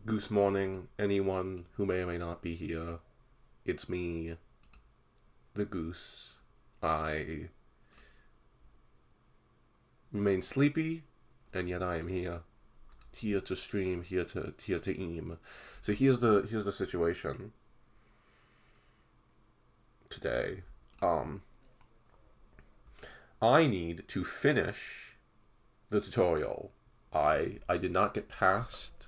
Goose morning, anyone who may or may not be here. It's me, the Goose. I remain sleepy, and yet I am here. Here to stream, here to eam. So here's the situation today. I need to finish the tutorial. I did not get past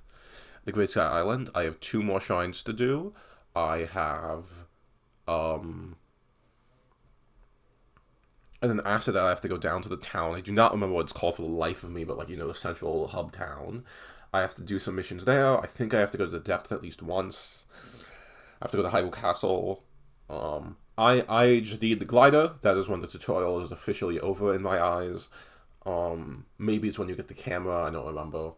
the Great Sky Island. I have 2 more shrines to do. I have, and then after that I have to go down to the town. I do not remember what it's called for the life of me, but the central hub town. I have to do some missions there. I think I have to go to the depth at least once. I have to go to Hyrule Castle. I just need the glider. That is when the tutorial is officially over in my eyes. Maybe it's when you get the camera. I don't remember.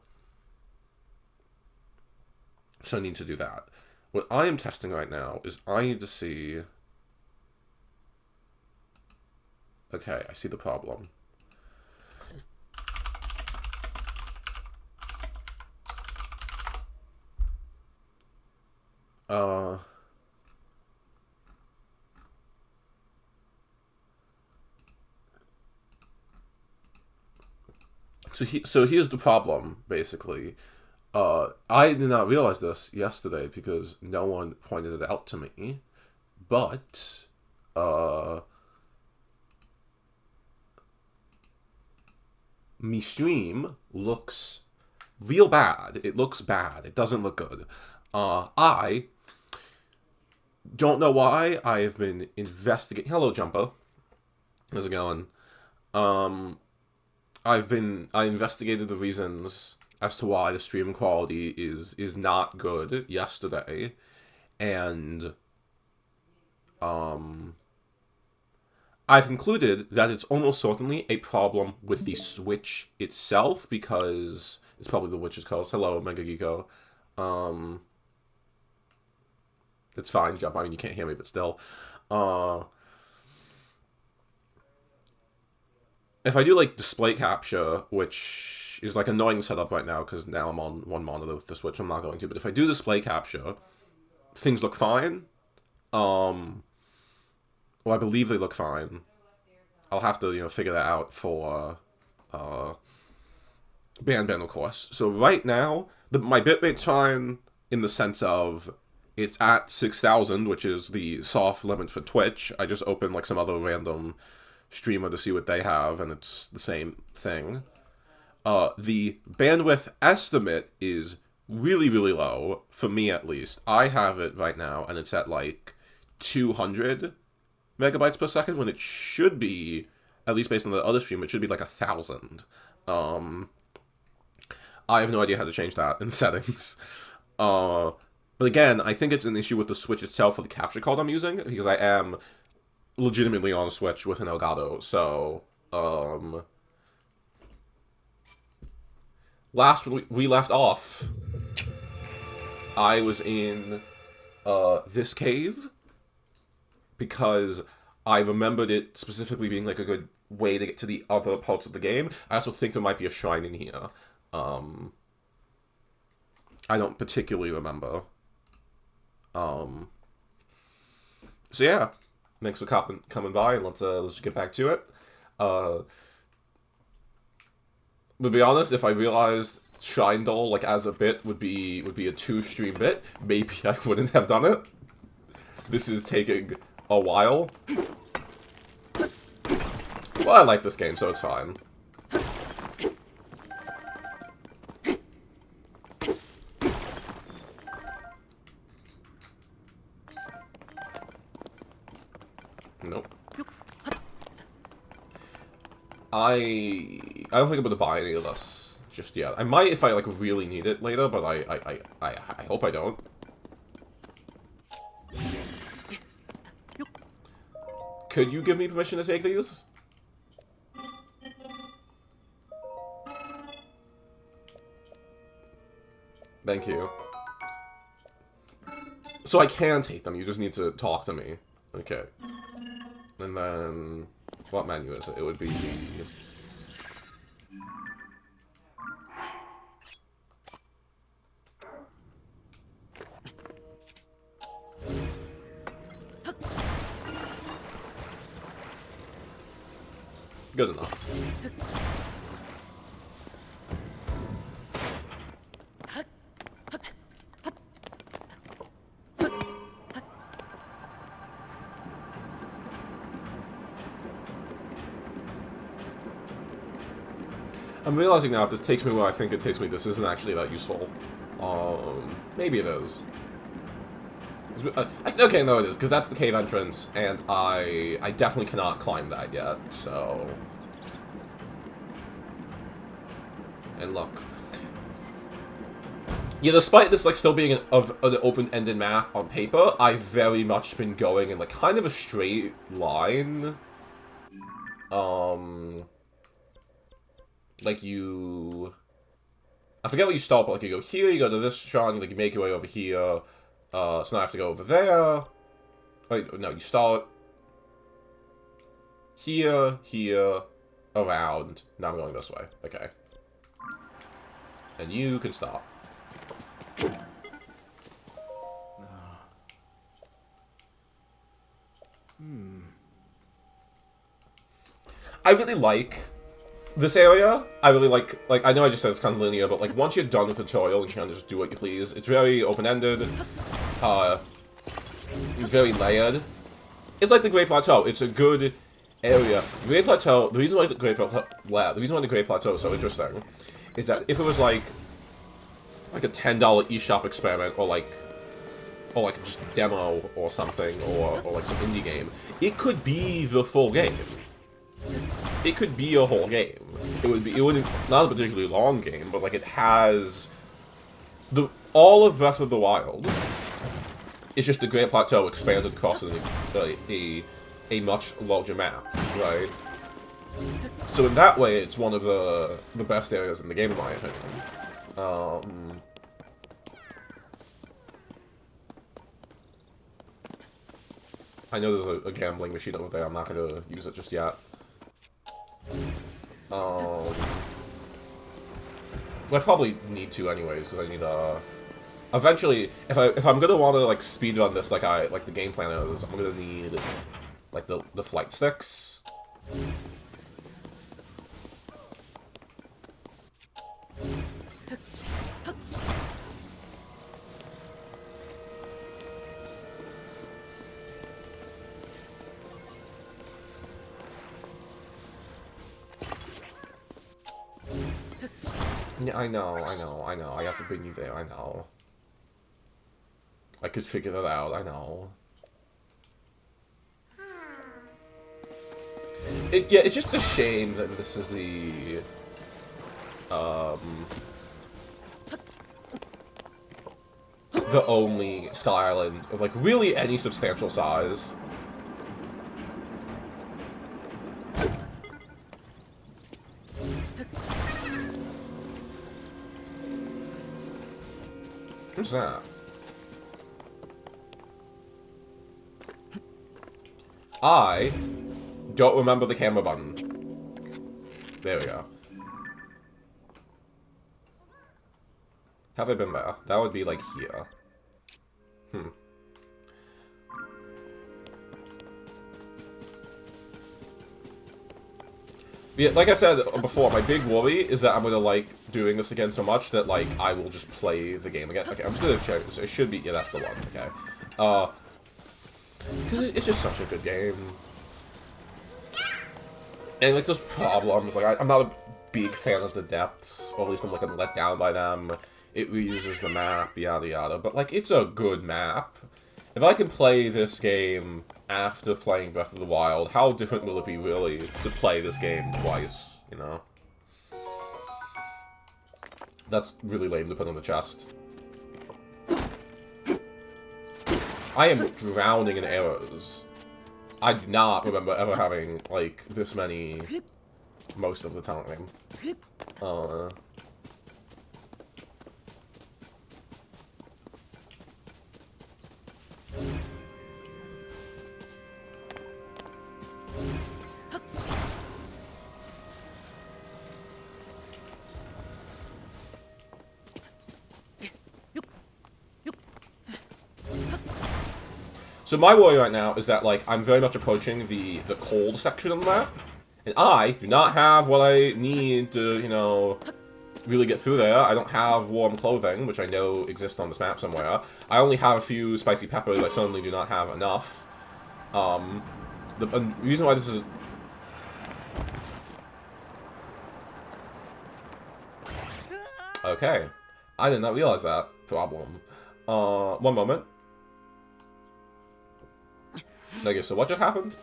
So I need to do that. What I am testing right now is I need to see... Okay, I see the problem. So here's the problem, basically. I did not realize this yesterday because no one pointed it out to me, but, me stream looks real bad. It looks bad. It doesn't look good. I don't know why. I have been investigating... Hello, Jumpo. How's it going? I investigated the reasons as to why the stream quality is not good yesterday, and I've concluded that it's almost certainly a problem with the Switch itself, because it's probably the Witch's Curse. Hello, Mega Geeko. It's fine, Jump. I mean, you can't hear me, but still. If I do, display capture, which is, annoying setup right now, because now I'm on one monitor with the Switch, I'm not going to, but if I do display capture, things look fine. Well, I believe they look fine. I'll have to, figure that out for, band, of course. So right now, my bitrate's fine in the sense of it's at 6,000, which is the soft limit for Twitch. I just opened, some other random streamer to see what they have, and it's the same thing. The bandwidth estimate is really, really low, for me at least. I have it right now, and it's at 200 megabytes per second, when it should be, at least based on the other stream, it should be 1,000. I have no idea how to change that in settings. But again, I think it's an issue with the Switch itself for the capture card I'm using, because I am legitimately on Switch with an Elgato, so, last we left off, I was in, this cave, because I remembered it specifically being, a good way to get to the other parts of the game. I also think there might be a shrine in here. I don't particularly remember. So yeah, thanks for coming by, and let's get back to it. To be honest, if I realized Shine Doll, like, as a bit would be a 2-stream bit, maybe I wouldn't have done it. This is taking a while. Well, I like this game, so it's fine. Nope. I don't think I'm gonna buy any of this just yet. I might if I like really need it later, but I hope I don't. Could you give me permission to take these? Thank you. So I can take them, you just need to talk to me. Okay. And then... what menu is it? It would be the... good enough. I'm realizing now if this takes me where I think it takes me, this isn't actually that useful. Maybe it is. Okay, no it is, because that's the cave entrance, and I definitely cannot climb that yet, so... And look. Yeah, despite this, like, still being an open-ended map on paper, I've very much been going in, like, kind of a straight line. Like, you... I forget what you start, but, like, you go here, you go to this restaurant, like, you make your way over here, so now I have to go over there. Wait, no, you start... here, here, around, now I'm going this way, okay. And you can stop. I really like this area. I really like, I know I just said it's kind of linear, but, like, once you're done with the tutorial, you can kind of just do what you please. It's very open-ended, very layered. It's like the Great Plateau. It's a good area. Great Plateau, the reason why the Great Plateau is so interesting is that if it was, like a $10 eShop experiment, or just a demo or something, or like some indie game, it could be the full game. It could be a whole game. It wouldn't, not a particularly long game, but like it has all of Breath of the Wild. It's just the Great Plateau expanded across a much larger map, right? So in that way, it's one of the best areas in the game, in my opinion. I know there's a gambling machine over there. I'm not gonna use it just yet. I probably need to anyways, because I need eventually, if I'm gonna want to like speedrun this like the game plan is, I'm gonna need like the flight sticks. Yeah, I know. I have to bring you there, I know. I could figure that out, I know. Yeah, it's just a shame that this is the... the only Sky Island of, like, really any substantial size. What's that? I don't remember the camera button. There we go. Have I been there? That would be like here. Yeah, like I said before, my big worry is that I'm gonna like doing this again so much that like I will just play the game again. Okay, I'm just gonna check this. It should be, yeah, that's the one. Okay, because it's just such a good game, and like there's problems. Like I'm not a big fan of the depths, or at least I'm like let down by them. It reuses the map, yada yada. But like it's a good map. If I can play this game after playing Breath of the Wild, how different will it be really to play this game twice, you know? That's really lame to put on the chest. I am drowning in arrows. I do not remember ever having, like, this many most of the time. So my worry right now is that, like, I'm very much approaching the cold section of the map, and I do not have what I need to, you know, really get through there. I don't have warm clothing, which I know exists on this map somewhere. I only have a few spicy peppers. I certainly do not have enough. The reason why this is... Okay. I did not realize that problem. One moment. Okay, so what just happened?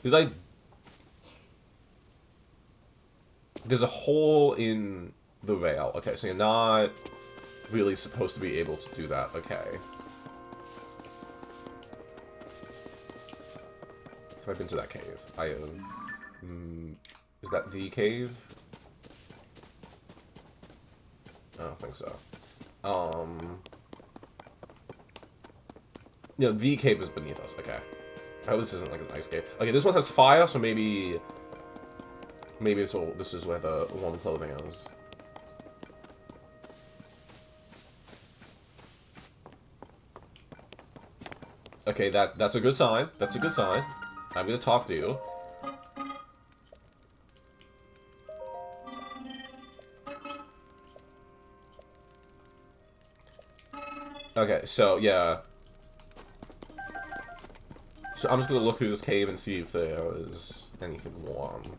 Did I... There's a hole in the rail. Okay, so you're not really supposed to be able to do that. Okay. Have I been to that cave? I have... is that the cave? I don't think so. You know, the cave is beneath us. Okay. I hope this isn't like an ice cave. Okay, this one has fire, so maybe this is where the warm clothing is. Okay, that's a good sign. That's a good sign. I'm gonna talk to you. Okay, so yeah. So I'm just gonna look through this cave and see if there is anything warm.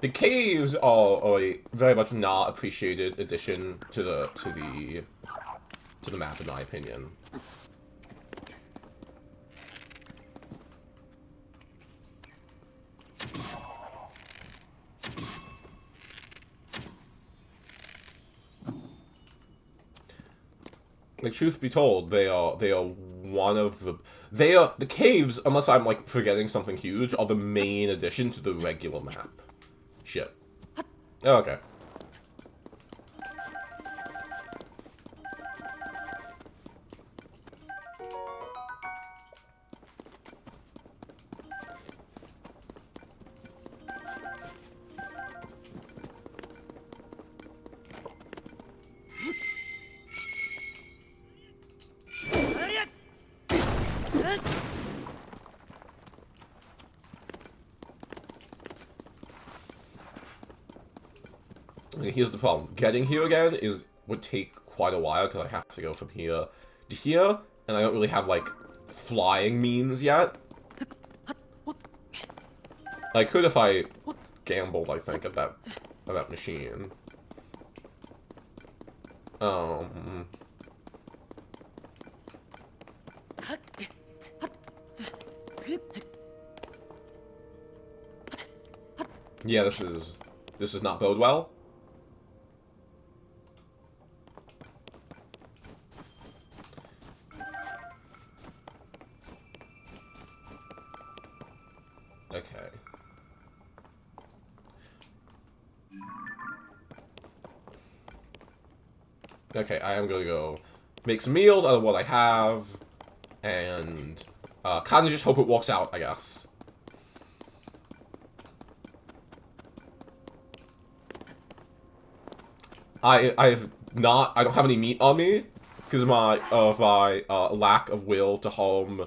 The caves are a very much not appreciated addition to the map, in my opinion. Like, truth be told, they are one of the caves, unless I'm like forgetting something huge, are the main addition to the regular map. Shit. Oh, okay. Here's the problem. Getting here again would take quite a while because I have to go from here to here, and I don't really have, like, flying means yet. I could if I gambled, I think, at that machine. Yeah, this is not bode well. Okay. Okay, I am gonna go make some meals out of what I have, and kind of just hope it works out, I guess. I don't have any meat on me because my lack of will to harm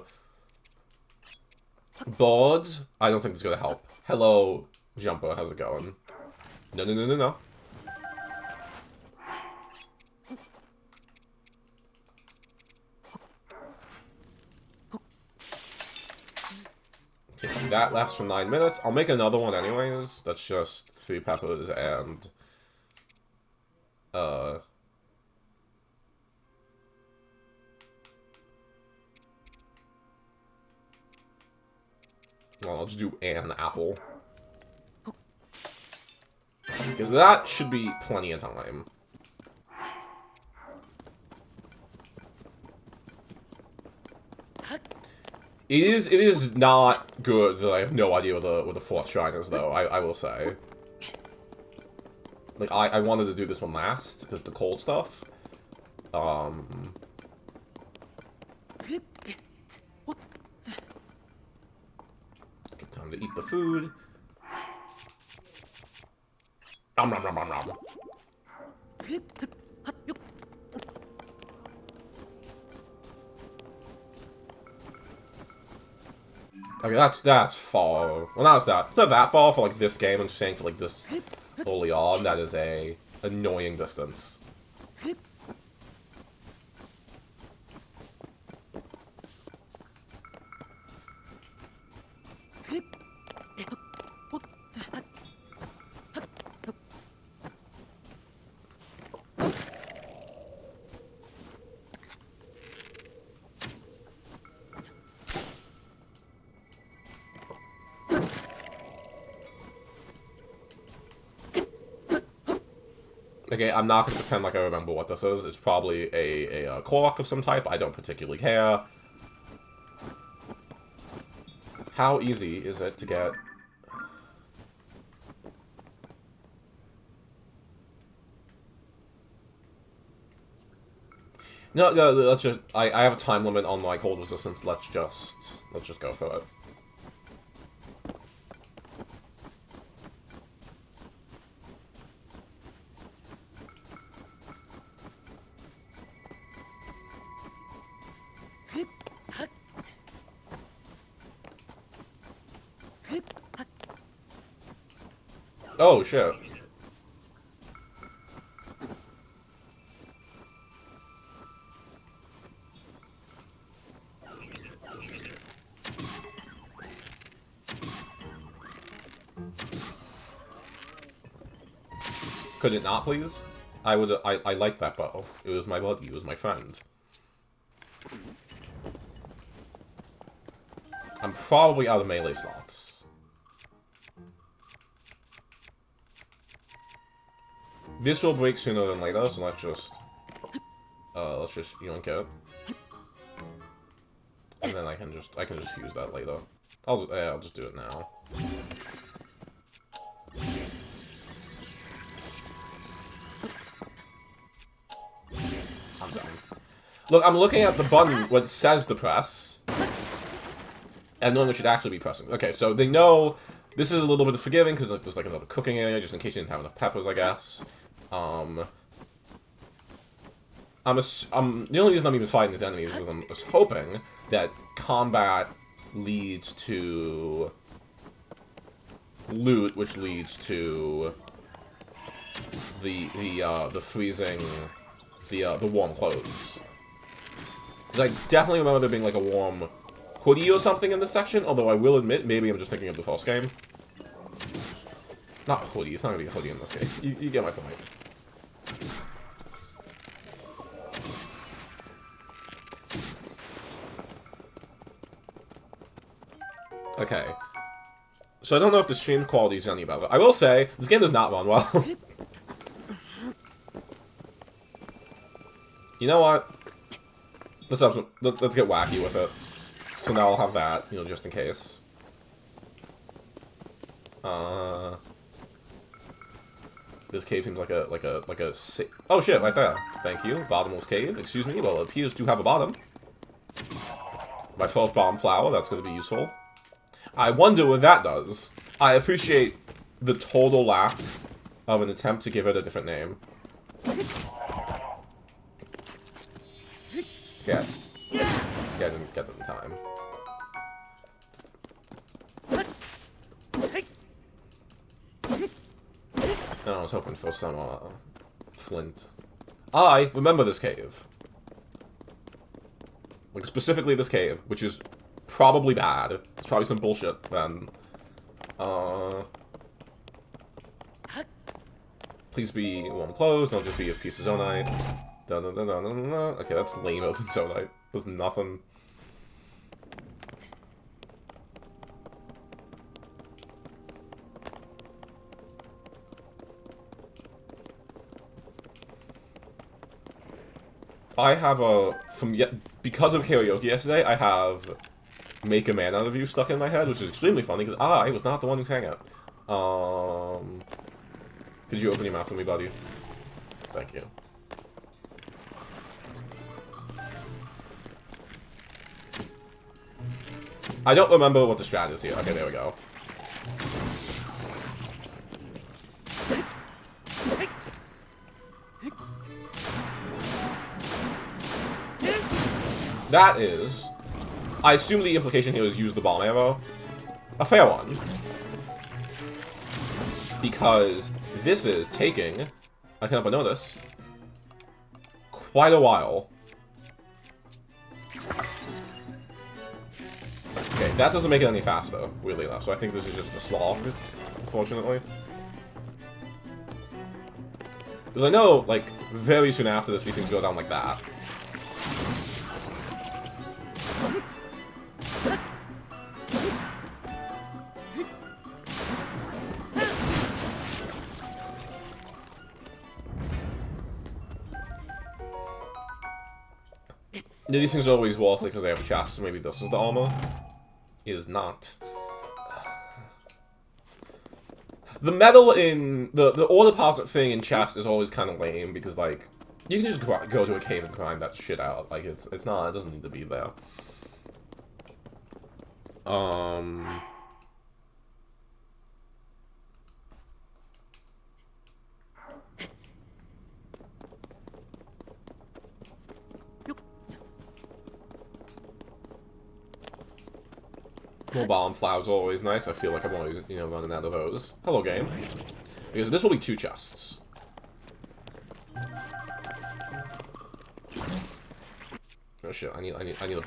birds. I don't think it's gonna help. Hello, Jumper. How's it going? No, no, no, no, no. Okay, that lasts for 9 minutes. I'll make another one anyways. That's just 3 peppers and well, I'll just do an apple. Because that should be plenty of time. It is not good that I have no idea where the 4th shrine is, though, I will say. Like, I wanted to do this one last, because the cold stuff. Good time to eat the food. Nom nom nom nom nom. Okay, that's far. Well, not that. It's not that far for like this game. I'm just saying for like this early on, that is a annoying distance. Okay, I'm not going to pretend like I remember what this is. It's probably a Korok of some type. I don't particularly care. How easy is it to get... No, let's just... I have a time limit on my cold resistance. Let's just go for it. Oh, shit. Could it not, please? I like that bow. It was my buddy. It was my friend. I'm probably out of melee slots. This will break sooner than later, so let's just yoink it. And then I can just use that later. I'll just do it now. I'm done. Look, I'm looking at the button what says to press. And knowing it should actually be pressing. Okay, so they know this is a little bit forgiving because there's like another cooking area just in case you didn't have enough peppers, I guess. The only reason I'm even fighting these enemies is I'm just hoping that combat leads to loot, which leads to the freezing, the warm clothes. Because I definitely remember there being like a warm hoodie or something in this section, although I will admit, maybe I'm just thinking of the first game. Not hoodie, it's not gonna be a hoodie in this game. You get my point. Okay. So I don't know if the stream quality is any better. I will say, this game does not run well. You know what? Let's get wacky with it. So now I'll have that, you know, just in case. This cave seems like a oh shit, right there. Thank you. Bottomless cave. Excuse me. Well, it appears to have a bottom. My first bomb flower. That's going to be useful. I wonder what that does. I appreciate the total lack of an attempt to give it a different name. Yeah. Yeah, I didn't get it in time. I was hoping for some, flint. I remember this cave. Like, specifically this cave, which is probably bad. It's probably some bullshit, then. Please be warm clothes, don't just be a piece of zonite. Okay, that's lame of zonite. There's nothing. I have because of karaoke yesterday, I have make a man out of you stuck in my head, which is extremely funny because I was not the one who sang it. Could you open your mouth for me, buddy? Thank you. I don't remember what the strat is here. Okay, there we go. That is... I assume the implication here is use the bomb arrow. A fair one. Because this is taking, I can't help but notice, quite a while. Okay, that doesn't make it any faster, weirdly enough, so I think this is just a slog, unfortunately. Because I know, like, very soon after this, these things go down like that. These things are always worth it because they have a chest, so maybe this is the armor. It is not. The metal in... The ore deposit thing in chest is always kind of lame because, like, you can just go to a cave and grind that shit out. Like, it's not... It doesn't need to be there. More bomb flowers are always nice. I feel like I'm always, you know, running out of those. Hello, game. Because this will be 2 chests. Oh shit! I need a...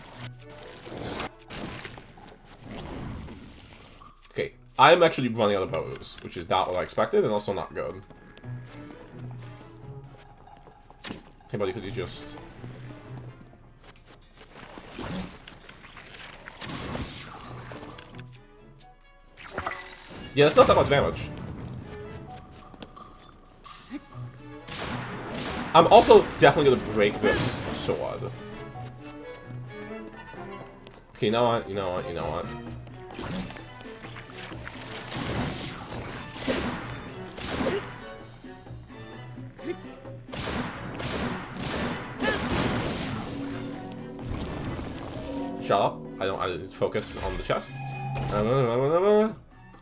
Okay, I'm actually running out of bows, which is not what I expected, and also not good. Hey, buddy, could you just... Yeah, it's not that much damage. I'm also definitely gonna break this sword. Okay, you know what? You know what? You know what? Shut up. I focus on the chest.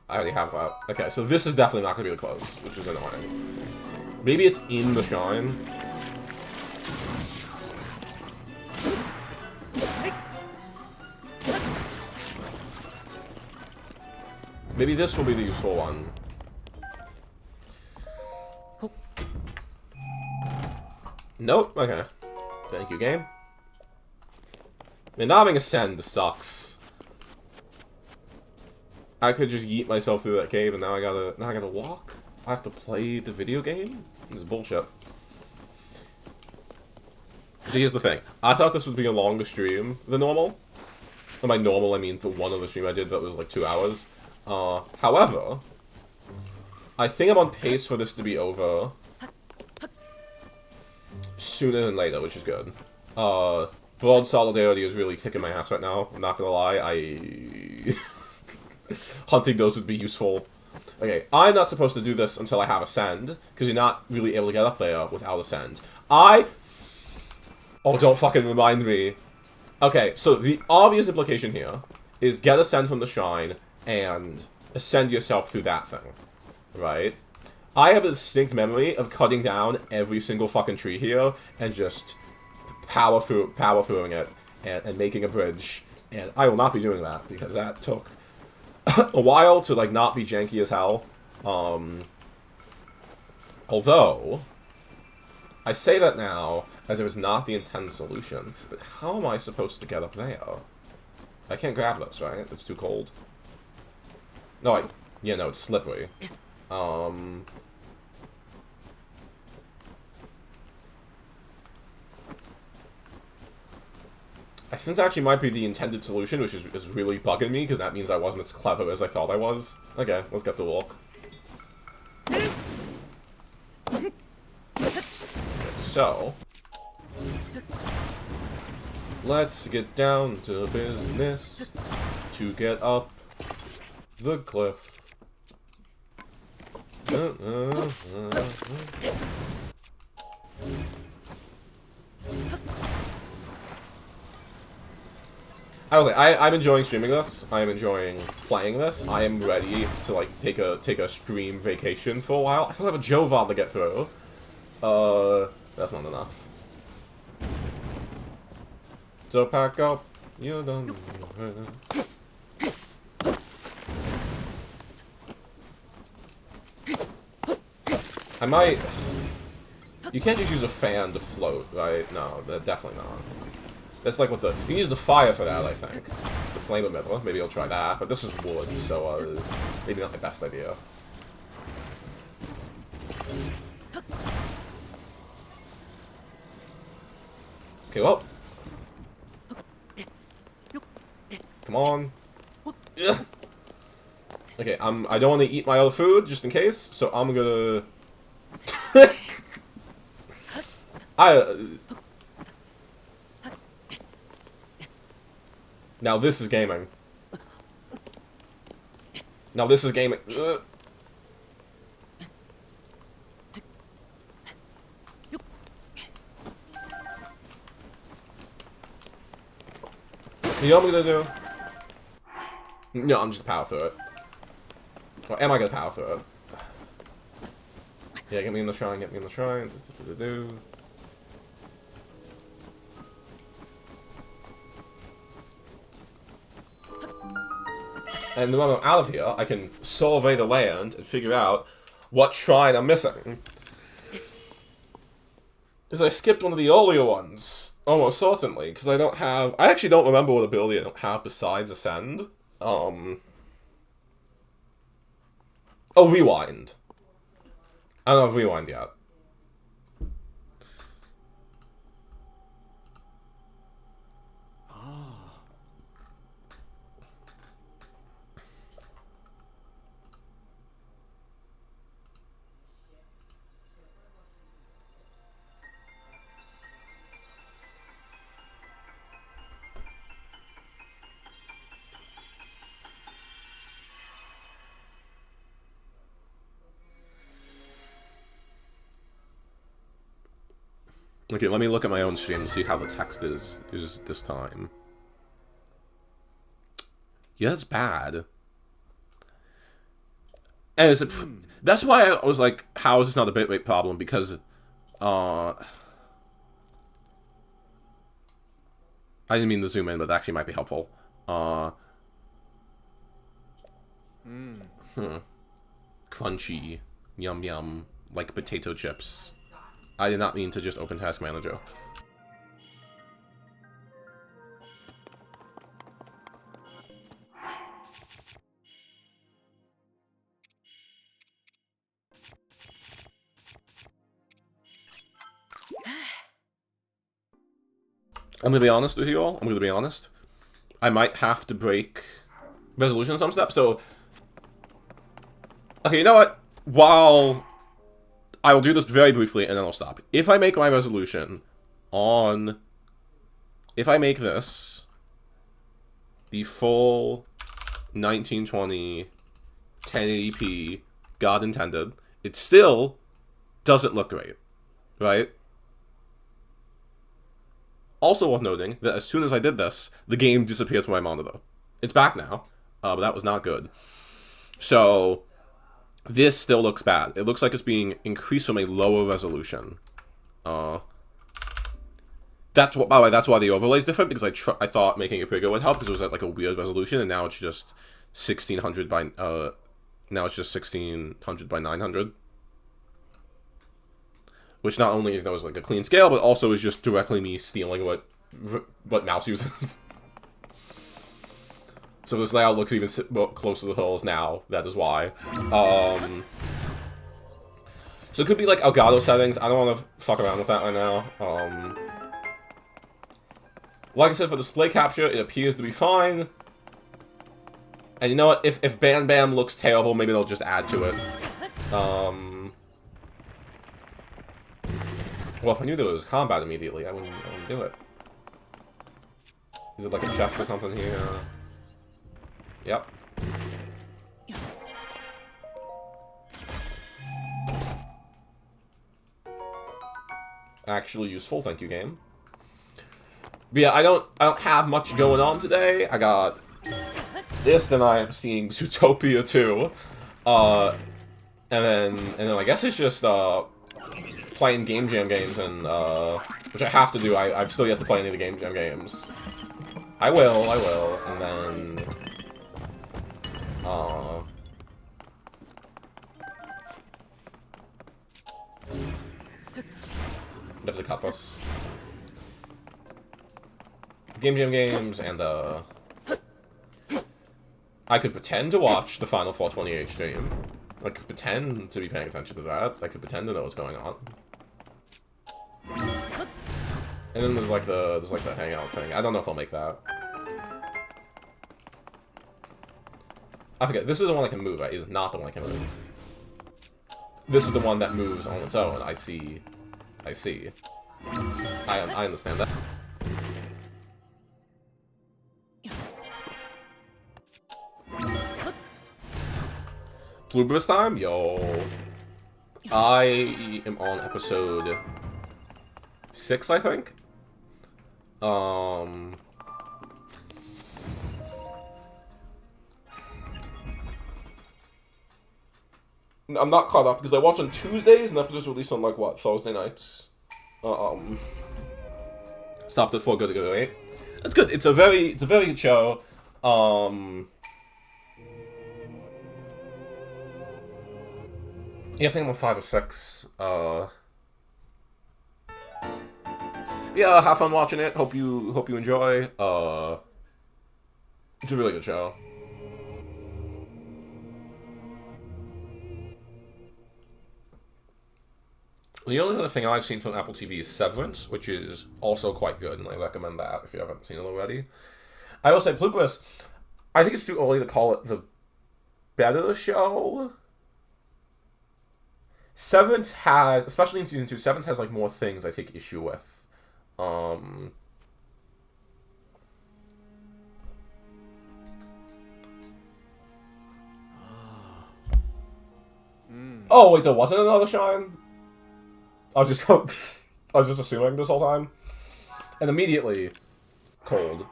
I already have that. Okay, so this is definitely not going to be the close, which is annoying. Maybe it's in the shrine. Maybe this will be the useful one. Nope, okay. Thank you, game. I mean, not having Ascend sucks. I could just yeet myself through that cave, and now I gotta walk. I have to play the video game. This is bullshit. So here's the thing. I thought this would be a longer stream than normal. And by normal, I mean for one other stream I did that was like 2 hours. However, I think I'm on pace for this to be over sooner than later, which is good. Broad Solidarity is really kicking my ass right now. I'm not gonna lie. Hunting those would be useful. Okay, I'm not supposed to do this until I have Ascend, because you're not really able to get up there without Ascend. Oh, don't fucking remind me. Okay, so the obvious implication here is get Ascend from the shrine and ascend yourself through that thing, right? I have a distinct memory of cutting down every single fucking tree here and just power throughing it and making a bridge. And I will not be doing that because that took a while to like not be janky as hell. Although I say that now as if it's not the intended solution, but how am I supposed to get up there? I can't grab this, right? It's too cold. No, yeah, no, it's slippery. I think that actually might be the intended solution, which is really bugging me, because that means I wasn't as clever as I thought I was. Okay, let's get the walk. Okay, so... let's get down to business to get up the cliff. I'm enjoying streaming this. I'm enjoying playing this. I am ready to like take a stream vacation for a while. I still have a Jovan to get through. That's not enough. So pack up. You don't. I might. You can't just use a fan to float, right? No, definitely not. That's like what the... you can use the fire for that, I think. The flame emitter. Maybe I'll try that. But this is wood, so, maybe not the best idea. Okay, well. Come on. Ugh. Okay, I don't want to eat my other food, just in case, so I'm gonna... Now this is gaming. Now this is gaming. Ugh. You know what I'm gonna do? No, I'm just gonna power through it. Or am I gonna power through it? Yeah, get me in the shrine, get me in the shrine. And then when I'm out of here, I can survey the land and figure out what shrine I'm missing. Because I skipped one of the earlier ones. Almost certainly. Because I don't have... I actually don't remember what ability I don't have besides Ascend. Oh, Rewind. I don't have Rewind yet. Okay, let me look at my own stream and see how the text is this time. Yeah, that's bad. And that's why I was like, how is this not a bitrate problem? Because, I didn't mean to zoom in, but that actually might be helpful. Crunchy. Yum yum. Like potato chips. I did not mean to just open Task Manager. I'm gonna be honest with you all. I'm gonna be honest. I might have to break resolution in some steps, so... okay, you know what? While... I will do this very briefly, and then I'll stop. If I make my resolution on... if I make this... the full 1920 1080p, God intended, it still doesn't look great, right? Also worth noting that as soon as I did this, the game disappeared from my monitor. It's back now, but that was not good. So, this still looks bad. It looks like it's being increased from a lower resolution. That's what, by the way, that's why the overlay is different, because I thought making it bigger would help, because it was at like a weird resolution, and now it's just 1600 by, now it's just 1600 by 900. Which not only is like a clean scale, but also is just directly me stealing what mouse uses. So this layout looks even closer to the hills now. That is why. So it could be like Elgato settings. I don't want to fuck around with that right now. Like I said, for display capture, it appears to be fine. And you know what? If Bam Bam looks terrible, maybe they'll just add to it. Well, if I knew there was combat immediately, I wouldn't do it. Is it like a chest or something here? Yep. Actually useful, thank you, game. But yeah, I don't have much going on today. I got this, then I am seeing Zootopia 2. And then I guess it's just playing Game Jam games, and which I have to do. I've still yet to play any of the Game Jam games. I will, and then have to cut this. Game Jam games, and I could pretend to watch the Final 428 stream. I could pretend to be paying attention to that. I could pretend to know what's going on. And then there's like the hangout thing. I don't know if I'll make that. I forget. This is the one I can move, right? It is not the one I can move. This is the one that moves on its own. I see. I understand that. Blueberry time? Yo. I am on episode 6, I think. I'm not caught up because I watch on Tuesdays and episodes released on like what, Thursday nights. Stopped at 4 Good to Go 8. That's good. It's a very good show. Yeah, I think I'm on 5 or 6. Yeah, have fun watching it. Hope you enjoy. It's a really good show. The only other thing I've seen from Apple TV is Severance, which is also quite good, and I recommend that if you haven't seen it already. I will say, Bluegrass, I think it's too early to call it the better show. Severance has, especially in season 2, Severance has like more things I take issue with. Oh wait, there wasn't another Shine? I was just assuming this whole time. And immediately cold.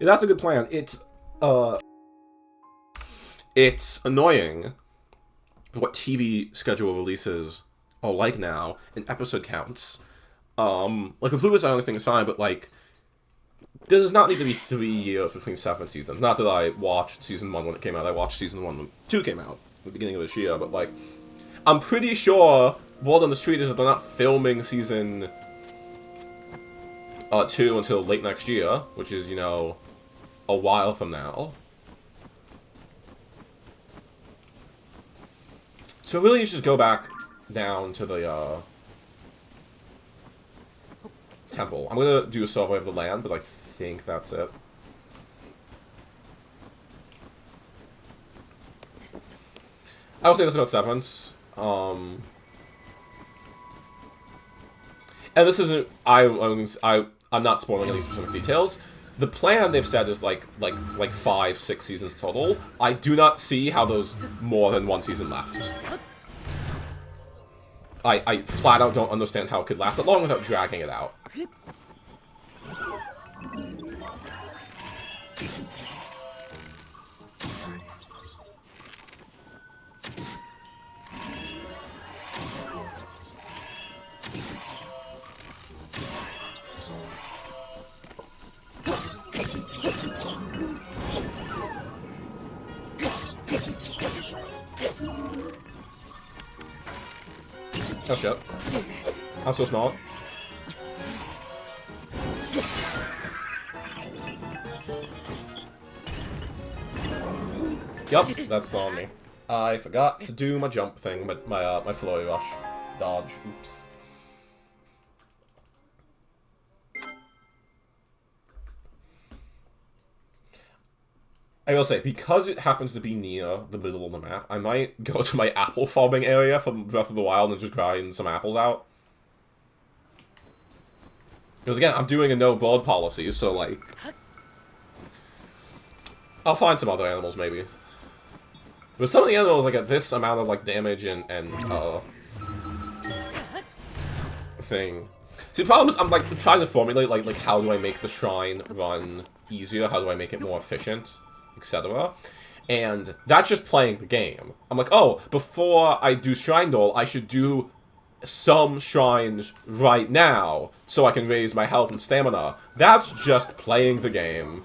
Yeah, that's a good plan. It's annoying what TV schedule releases are like now in episode counts. Like with Blue's, I honestly think it's fine, but like there does not need to be 3 years between 7 seasons. Not that I watched season 1 when it came out. I watched season 1 when 2 came out at the beginning of this year, but like I'm pretty sure word on the street is that they're not filming season 2 until late next year, which is, you know, a while from now. So really you should just go back down to the temple. I'm gonna do a survey of the land, but I think that's it. I will say this about Severance. And this isn't. I'm not spoiling any specific details. The plan they've said is like 5-6 seasons total. I do not see how there's more than 1 season left. I flat out don't understand how it could last that long without dragging it out. Oh shit. I'm so smart. Yup, that's on me. I forgot to do my jump thing, my flurry rush. Dodge. Oops. I will say, because it happens to be near the middle of the map, I might go to my apple farming area from Breath of the Wild and just grind some apples out. Because again, I'm doing a no-bird policy, so like... I'll find some other animals, maybe. But some of the animals, like, at this amount of, like, damage and thing. See, the problem is, I'm, like, trying to formulate, like, how do I make the shrine run easier? How do I make it more efficient? Etc. And that's just playing the game. I'm like, oh, before I do Shrine Dole, I should do some shrines right now so I can raise my health and stamina. That's just playing the game.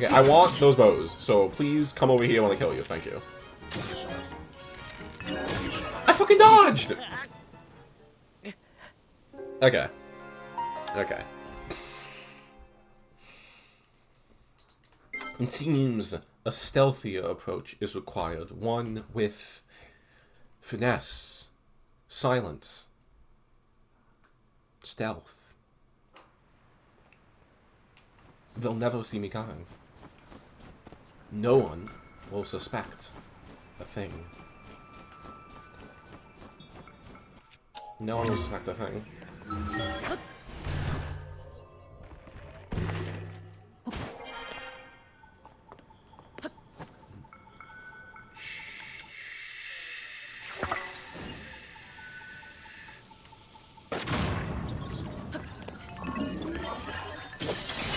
Okay, I want those bows, so please come over here when I kill you. Thank you. I fucking dodged! Okay. Okay. It seems a stealthier approach is required. One with finesse, silence, stealth. They'll never see me coming. No one will suspect a thing. No one will suspect a thing.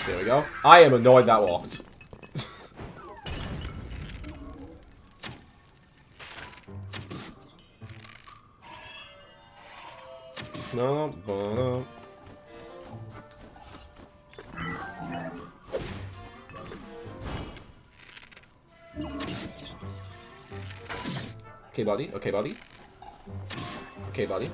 There we go. I am annoyed that walked. No, no. Okay, buddy. Okay, buddy. Okay, buddy.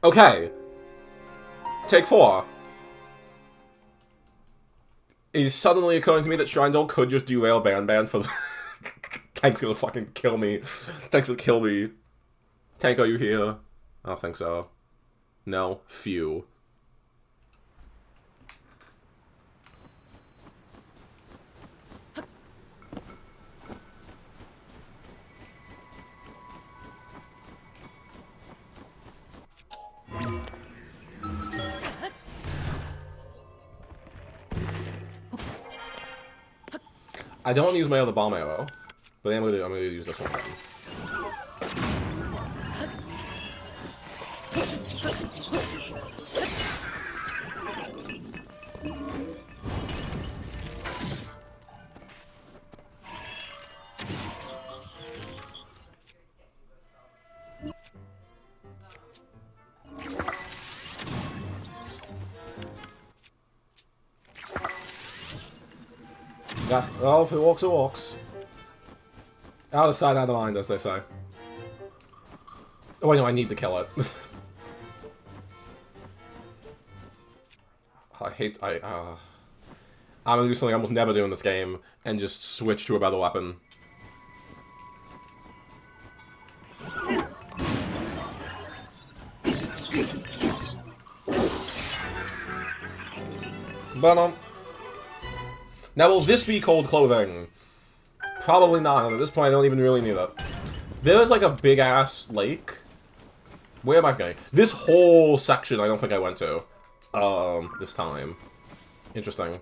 Okay. Take 4. It is suddenly occurring to me that Shrine Dole could just derail Ban for the... Tank's gonna fucking kill me. Tank's gonna kill me. Tank, are you here? I don't think so. No. Phew. I don't want to use my other bomb arrow, but I'm gonna use this one then. That's, well, if it walks, it walks. Out of sight, out of mind, as they say. Oh, I know, I need to kill it. I'm gonna do something I almost never do in this game, and just switch to a better weapon. But, now, will this be cold clothing? Probably not, and at this point I don't even really need it. There's like a big-ass lake. Where am I going? This whole section I don't think I went to. This time. Interesting.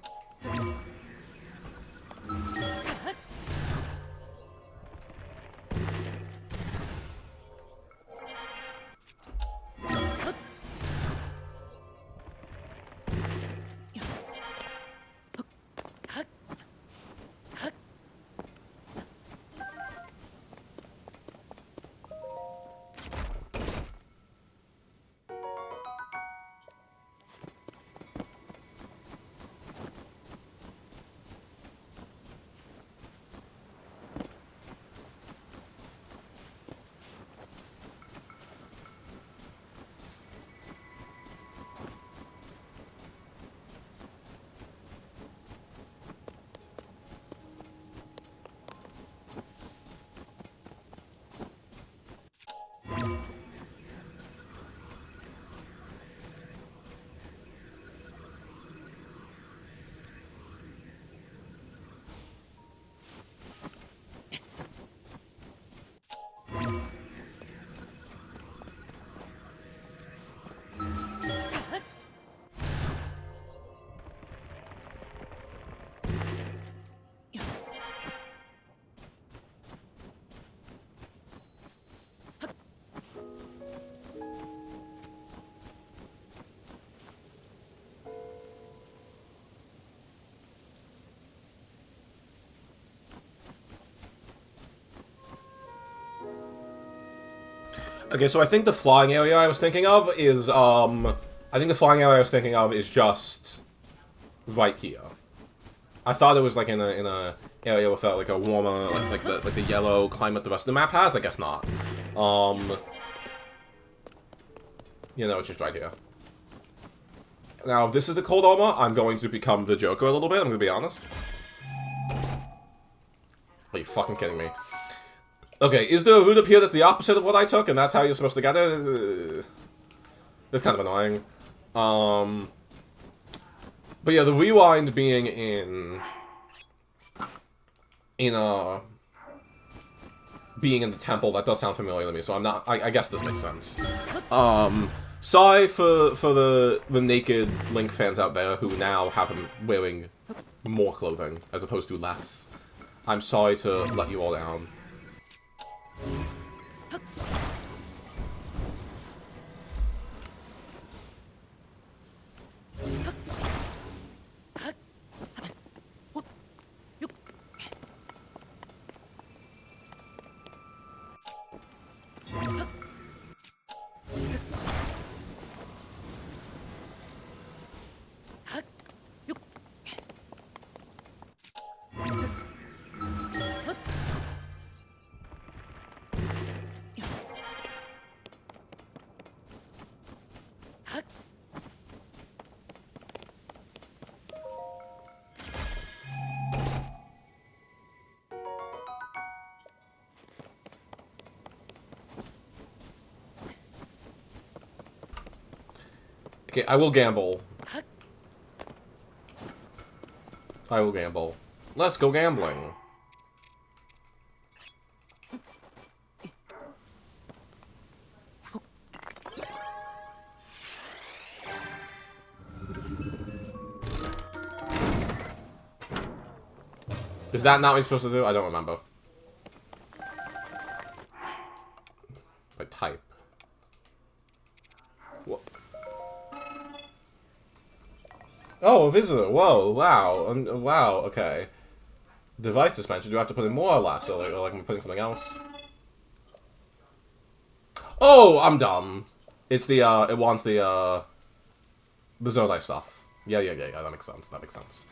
Okay, so I think the flying area I was thinking of is, just right here. I thought it was like in a area with like a warmer, like the yellow climate the rest of the map has. I guess not. You know, it's just right here. Now, if this is the cold armor, I'm going to become the Joker a little bit. I'm gonna be honest. Are you fucking kidding me? Okay, is there a route up here that's the opposite of what I took, and that's how you're supposed to get it? That's kind of annoying. But yeah, the rewind being being in the temple, that does sound familiar to me, so I'm not, I guess this makes sense. Sorry for the naked Link fans out there who now have him wearing more clothing, as opposed to less. I'm sorry to let you all down. Okay, I will gamble. I will gamble. Let's go gambling. Is that not what you're supposed to do? I don't remember. I type. What? Oh, a visitor. Whoa, wow. Wow, okay. Device suspension. Do I have to put in more or less? Or like I'm putting something else? Oh, I'm dumb. It's the, it wants the Zodai stuff. Yeah, that makes sense. That makes sense.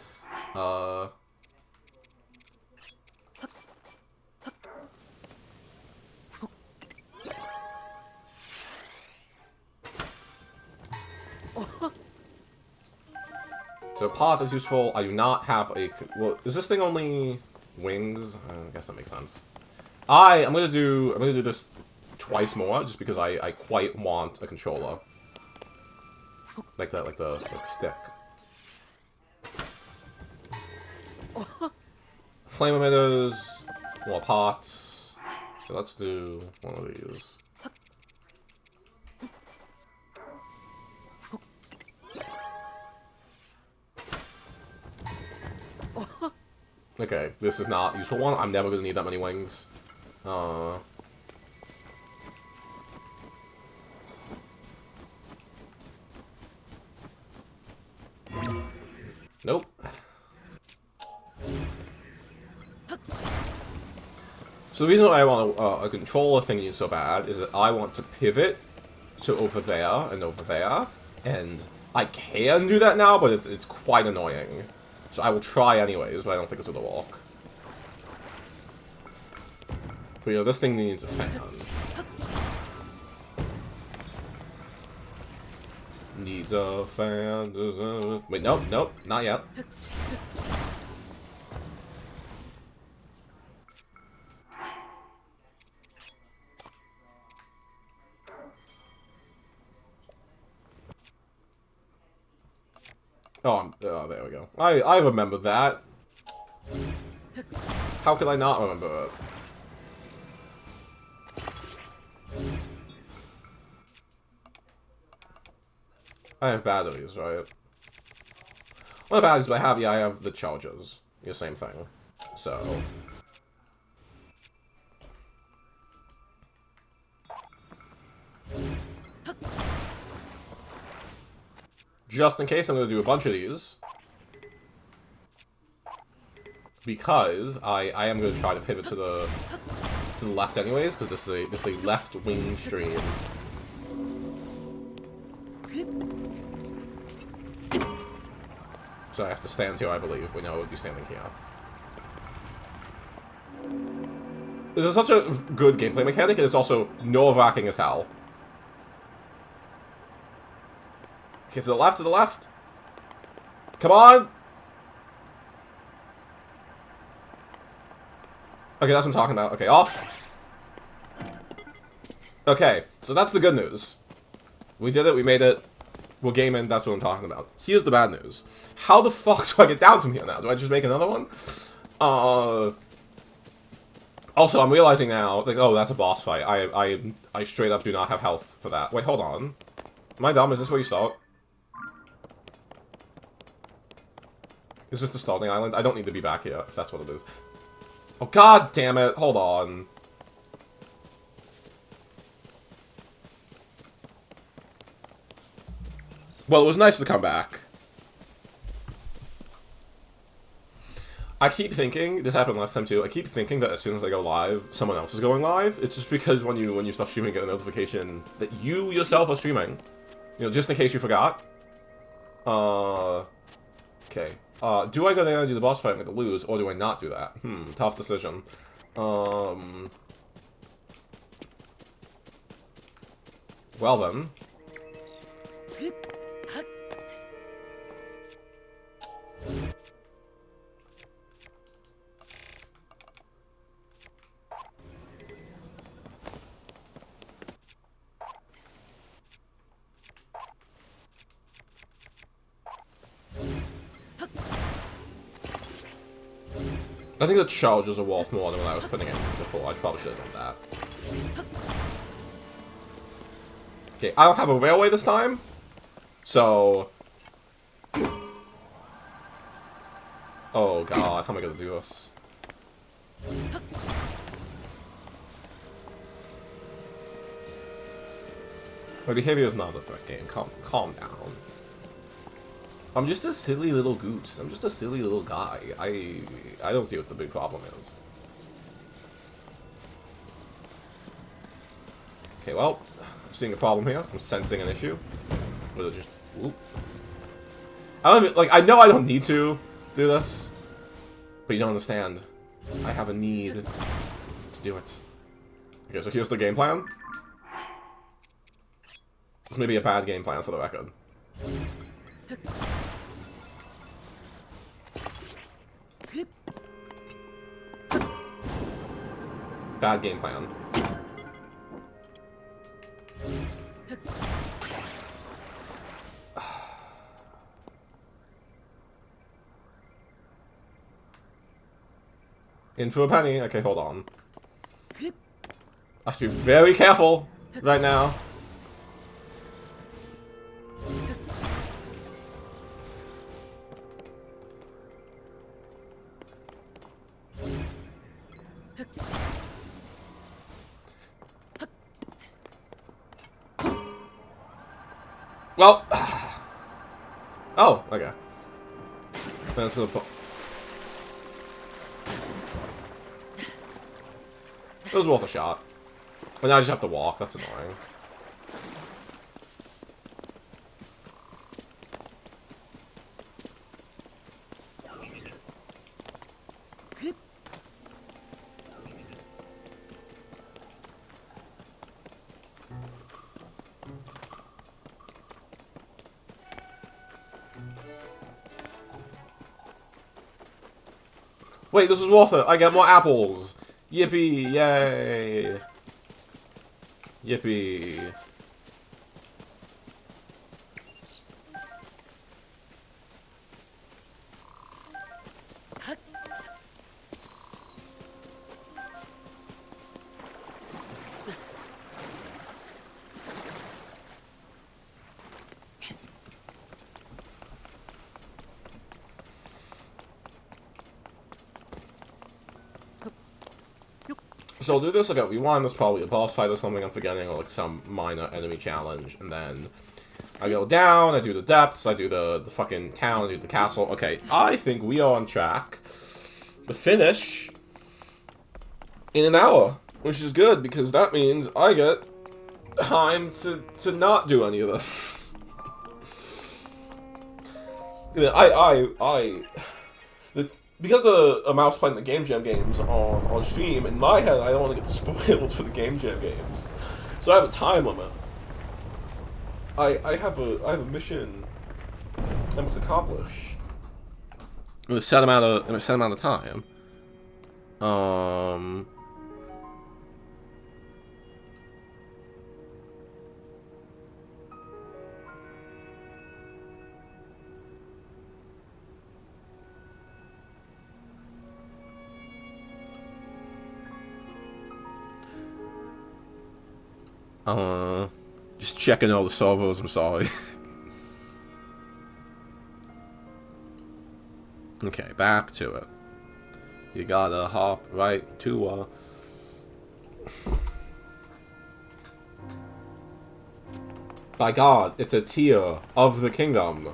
So pot is useful. I do not have a... Well, is this thing only wings? I guess that makes sense. I'm gonna do this twice more, just because I quite want a controller. Like that, like the stick. Flame emitters, more pots. So let's do one of these. Okay, this is not a useful one. I'm never gonna need that many wings. Nope. So the reason why I want a controller thingy so bad is that I want to pivot to over there and over there, and I can do that now, but it's quite annoying. So I will try anyways, but I don't think it's gonna work. But you know, this thing needs a fan. Needs a fan. Wait, nope, nope, not yet. Oh, there we go. I remember that. How could I not remember it? I have batteries, right? What batteries do I have? Yeah, I have the chargers. The same thing. So... just in case, I'm going to do a bunch of these. Because I am going to try to pivot to the left anyways, because this is a left wing stream. So I have to stand here, I believe. We know I would be standing here. This is such a good gameplay mechanic, and it's also nerve-wracking as hell. Okay, to the left, to the left. Come on! Okay, that's what I'm talking about. Okay, off. Okay, so that's the good news. We did it, we made it. We're gaming, that's what I'm talking about. Here's the bad news. How the fuck do I get down from here now? Do I just make another one? Also, I'm realizing now, like, oh, that's a boss fight. I straight up do not have health for that. Wait, hold on. Am I dumb? Is this where you start? Is this the starting island? I don't need to be back here, if that's what it is. Oh, god damn it. Hold on. Well, it was nice to come back. I keep thinking, this happened last time too, I keep thinking that as soon as I go live, someone else is going live. It's just because when you start streaming, you get a notification that you yourself are streaming. You know, just in case you forgot. Okay. Do I go there and do the boss fight? I'm gonna lose, or do I not do that? Tough decision. Well then. I think the charges are worth more than when I was putting it in before. I probably should have done that. Okay, I don't have a railway this time, so... oh god, how am I gonna do this? My behavior is not a threat game. Calm down. I'm just a silly little goose. I'm just a silly little guy. I don't see what the big problem is. Okay, well, I'm seeing a problem here. I'm sensing an issue. Was it just... whoop. I don't even, like, I know I don't need to do this, but you don't understand. I have a need to do it. Okay, so here's the game plan. This may be a bad game plan for the record. Bad game plan. In for a penny. Okay, hold on. I have to be very careful right now. Well. Oh, okay. Then it's gonna put. It was worth a shot. But now I just have to walk. That's annoying. Wait, this is worth it. I get more apples. Yippee! Yay! Yippee! So I'll do this like a rewind. There's probably a boss fight or something I'm forgetting, or like some minor enemy challenge, and then I go down, I do the depths, I do the fucking town, I do the castle. Okay, I think we are on track to finish in an hour, which is good, because that means I get time to not do any of this. Because the mouse playing the Game Jam games on stream, in my head, I don't want to get spoiled for the Game Jam games. So I have a time limit. I have a mission I must accomplish in a set amount of time. Just checking all the servos, I'm sorry. Okay, back to it. You gotta hop right to, By God, it's a tier of the kingdom.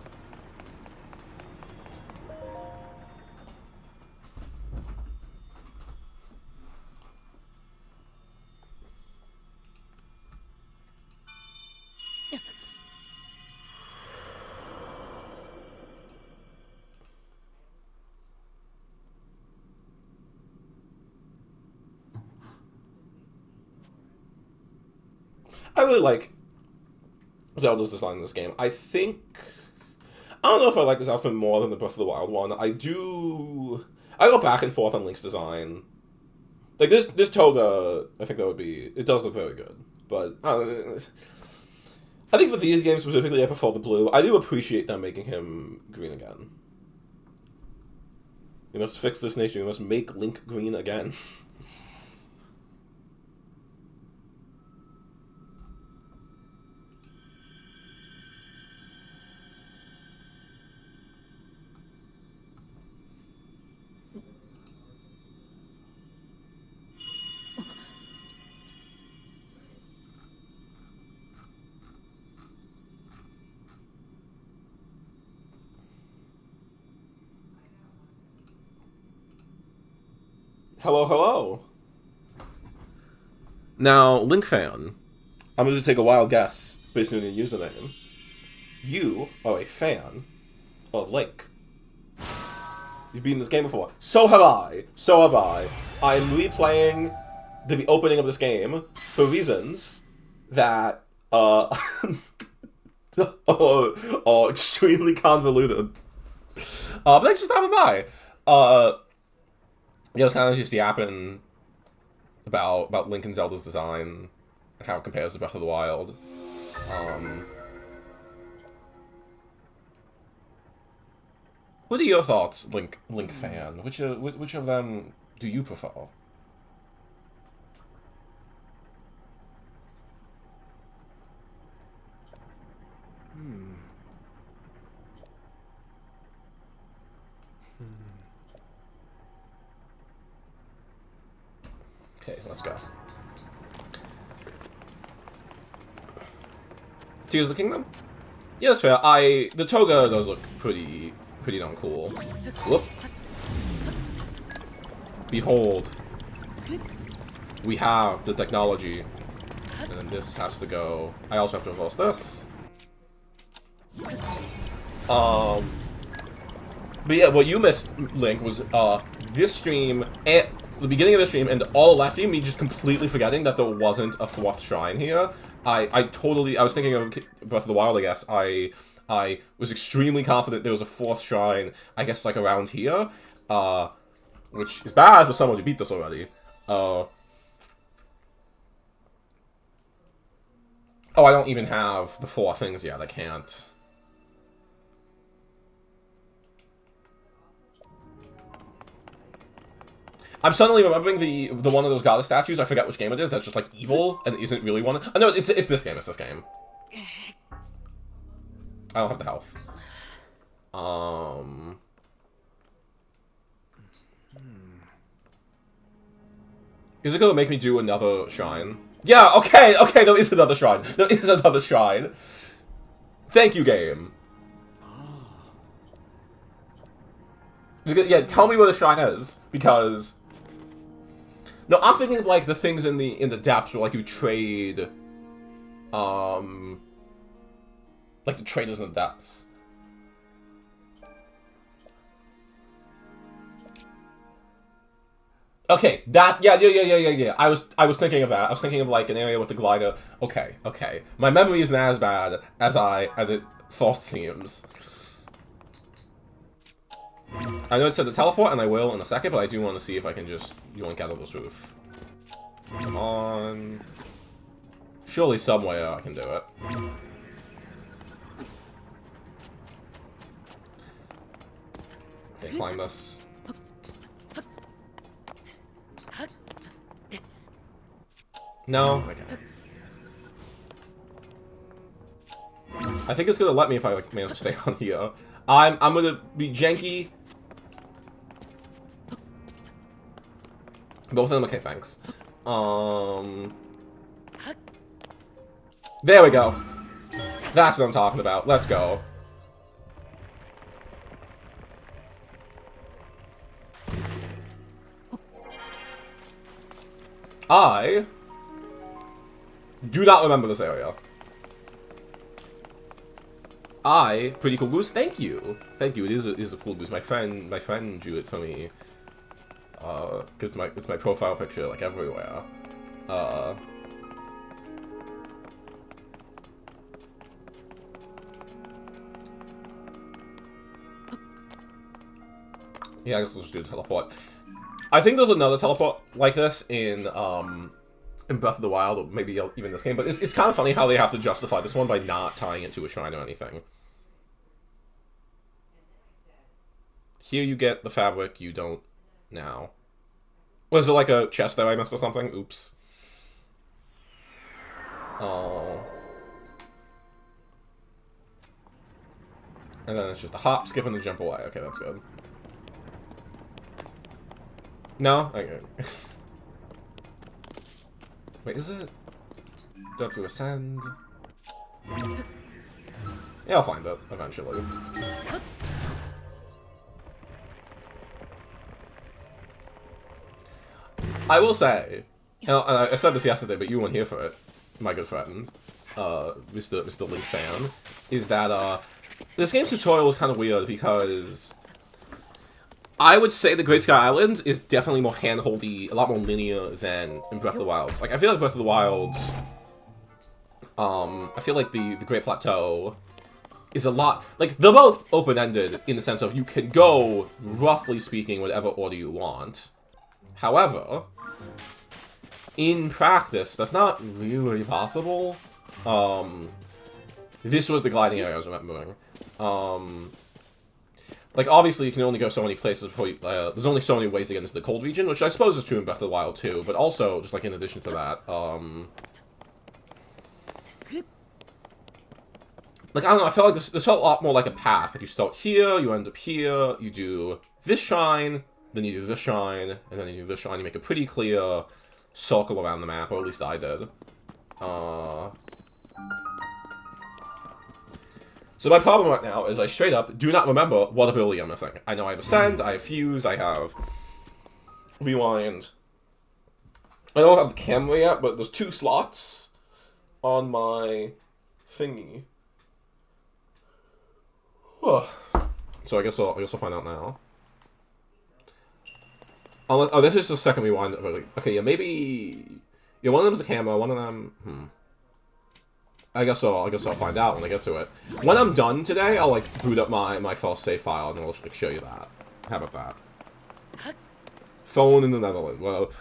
I really like Zelda's design in this game. I don't know if I like this outfit more than the Breath of the Wild one. I go back and forth on Link's design. Like, this toga, I think it does look very good. But, I think for these games specifically, I prefer the blue. I do appreciate them making him green again. You must fix this nation. You must make Link green again. Hello, hello. Now, Link fan, I'm going to take a wild guess based on your username. You are a fan of Link. You've beaten this game before. So have I. So have I. I'm replaying the opening of this game for reasons that are extremely convoluted. But thanks for stopping by. Yeah, I was kind of just yapping about Link and Zelda's design and how it compares to Breath of the Wild. What are your thoughts, Link fan? Which of them do you prefer? Okay, let's go. Tears of the Kingdom? Yeah, that's fair. The toga does look pretty darn cool. Whoop. Behold. We have the technology. And then this has to go. I also have to reverse this. But yeah, what you missed, Link, was this stream, at the beginning of the stream, and all of last stream, me just completely forgetting that there wasn't a 4th shrine here. I was thinking of Breath of the Wild, I guess. I was extremely confident there was a 4th shrine, I guess, like, around here. Which is bad for someone who beat this already. Oh, I don't even have the 4 things yet, I can't. I'm suddenly remembering the one of those goddess statues. I forget which game it is. That's just like evil and isn't really one. Oh, no, it's this game. It's this game. I don't have the health. Is it gonna make me do another shrine? Yeah. Okay. Okay. There is another shrine. There is another shrine. Thank you, game. Yeah. Tell me where the shrine is, because. No, I'm thinking of, like, the things in the depths where, like, you trade, like, the traders in the depths. Okay, yeah. I was thinking of that. I was thinking of, like, an area with the glider. Okay. My memory isn't as bad as it first seems. I know it said to teleport, and I will in a second, but I do want to see if I can just yoink out of this roof. Come on. Surely somewhere I can do it. Okay, climb this. No? Okay. I think it's gonna let me if I, like, manage to stay on here. I'm gonna be janky. Both of them? Okay, thanks. There we go. That's what I'm talking about. Let's go. I do not remember this area. Pretty cool Goose. Thank you. Thank you. It is a cool Goose. My friend drew it for me. Cause it's my profile picture, like, everywhere. Yeah, I guess we'll just do a teleport. I think there's another teleport like this in Breath of the Wild, or maybe even this game, but it's kind of funny how they have to justify this one by not tying it to a shrine or anything. Here you get the fabric, you don't now. Was there like a chest that I missed or something? Oops. Oh. And then it's just a hop, skip, and a jump away. Okay, that's good. No? Okay. Wait, is it? Do I have to ascend? Yeah, I'll find it eventually. I will say, and I said this yesterday, but you weren't here for it, my good friend, Mr. Link fan, is that this game's tutorial is kind of weird because I would say the Great Sky Islands is definitely more hand-holdy, a lot more linear than in Breath of the Wild. Like, I feel like Breath of the Wild's, I feel like the Great Plateau is a lot, like, they're both open-ended in the sense of you can go, roughly speaking, whatever order you want. However, in practice, that's not really possible. This was the gliding area I was remembering. Like, obviously, you can only go so many places before you, there's only so many ways to get into the cold region, which I suppose is true in Breath of the Wild, too, but also, just, like, in addition to that, like, I don't know, I felt like this felt a lot more like a path. Like, you start here, you end up here, you do this shrine, then you do this shrine, and then you do this shrine. You make a pretty clear circle around the map, or at least I did. So my problem right now is I straight up do not remember what ability I'm missing. I know I have Ascend, I have Fuse, I have Rewind. I don't have the camera yet, but there's 2 slots on my thingy. So I guess I'll find out now. Oh, this is the second Rewind. Okay, yeah, maybe... Yeah, one of them's the camera, one of them... I guess I'll find out when I get to it. When I'm done today, I'll, like, boot up my first save file, and I'll like, show you that. How about that? Phone in the Netherlands. Well,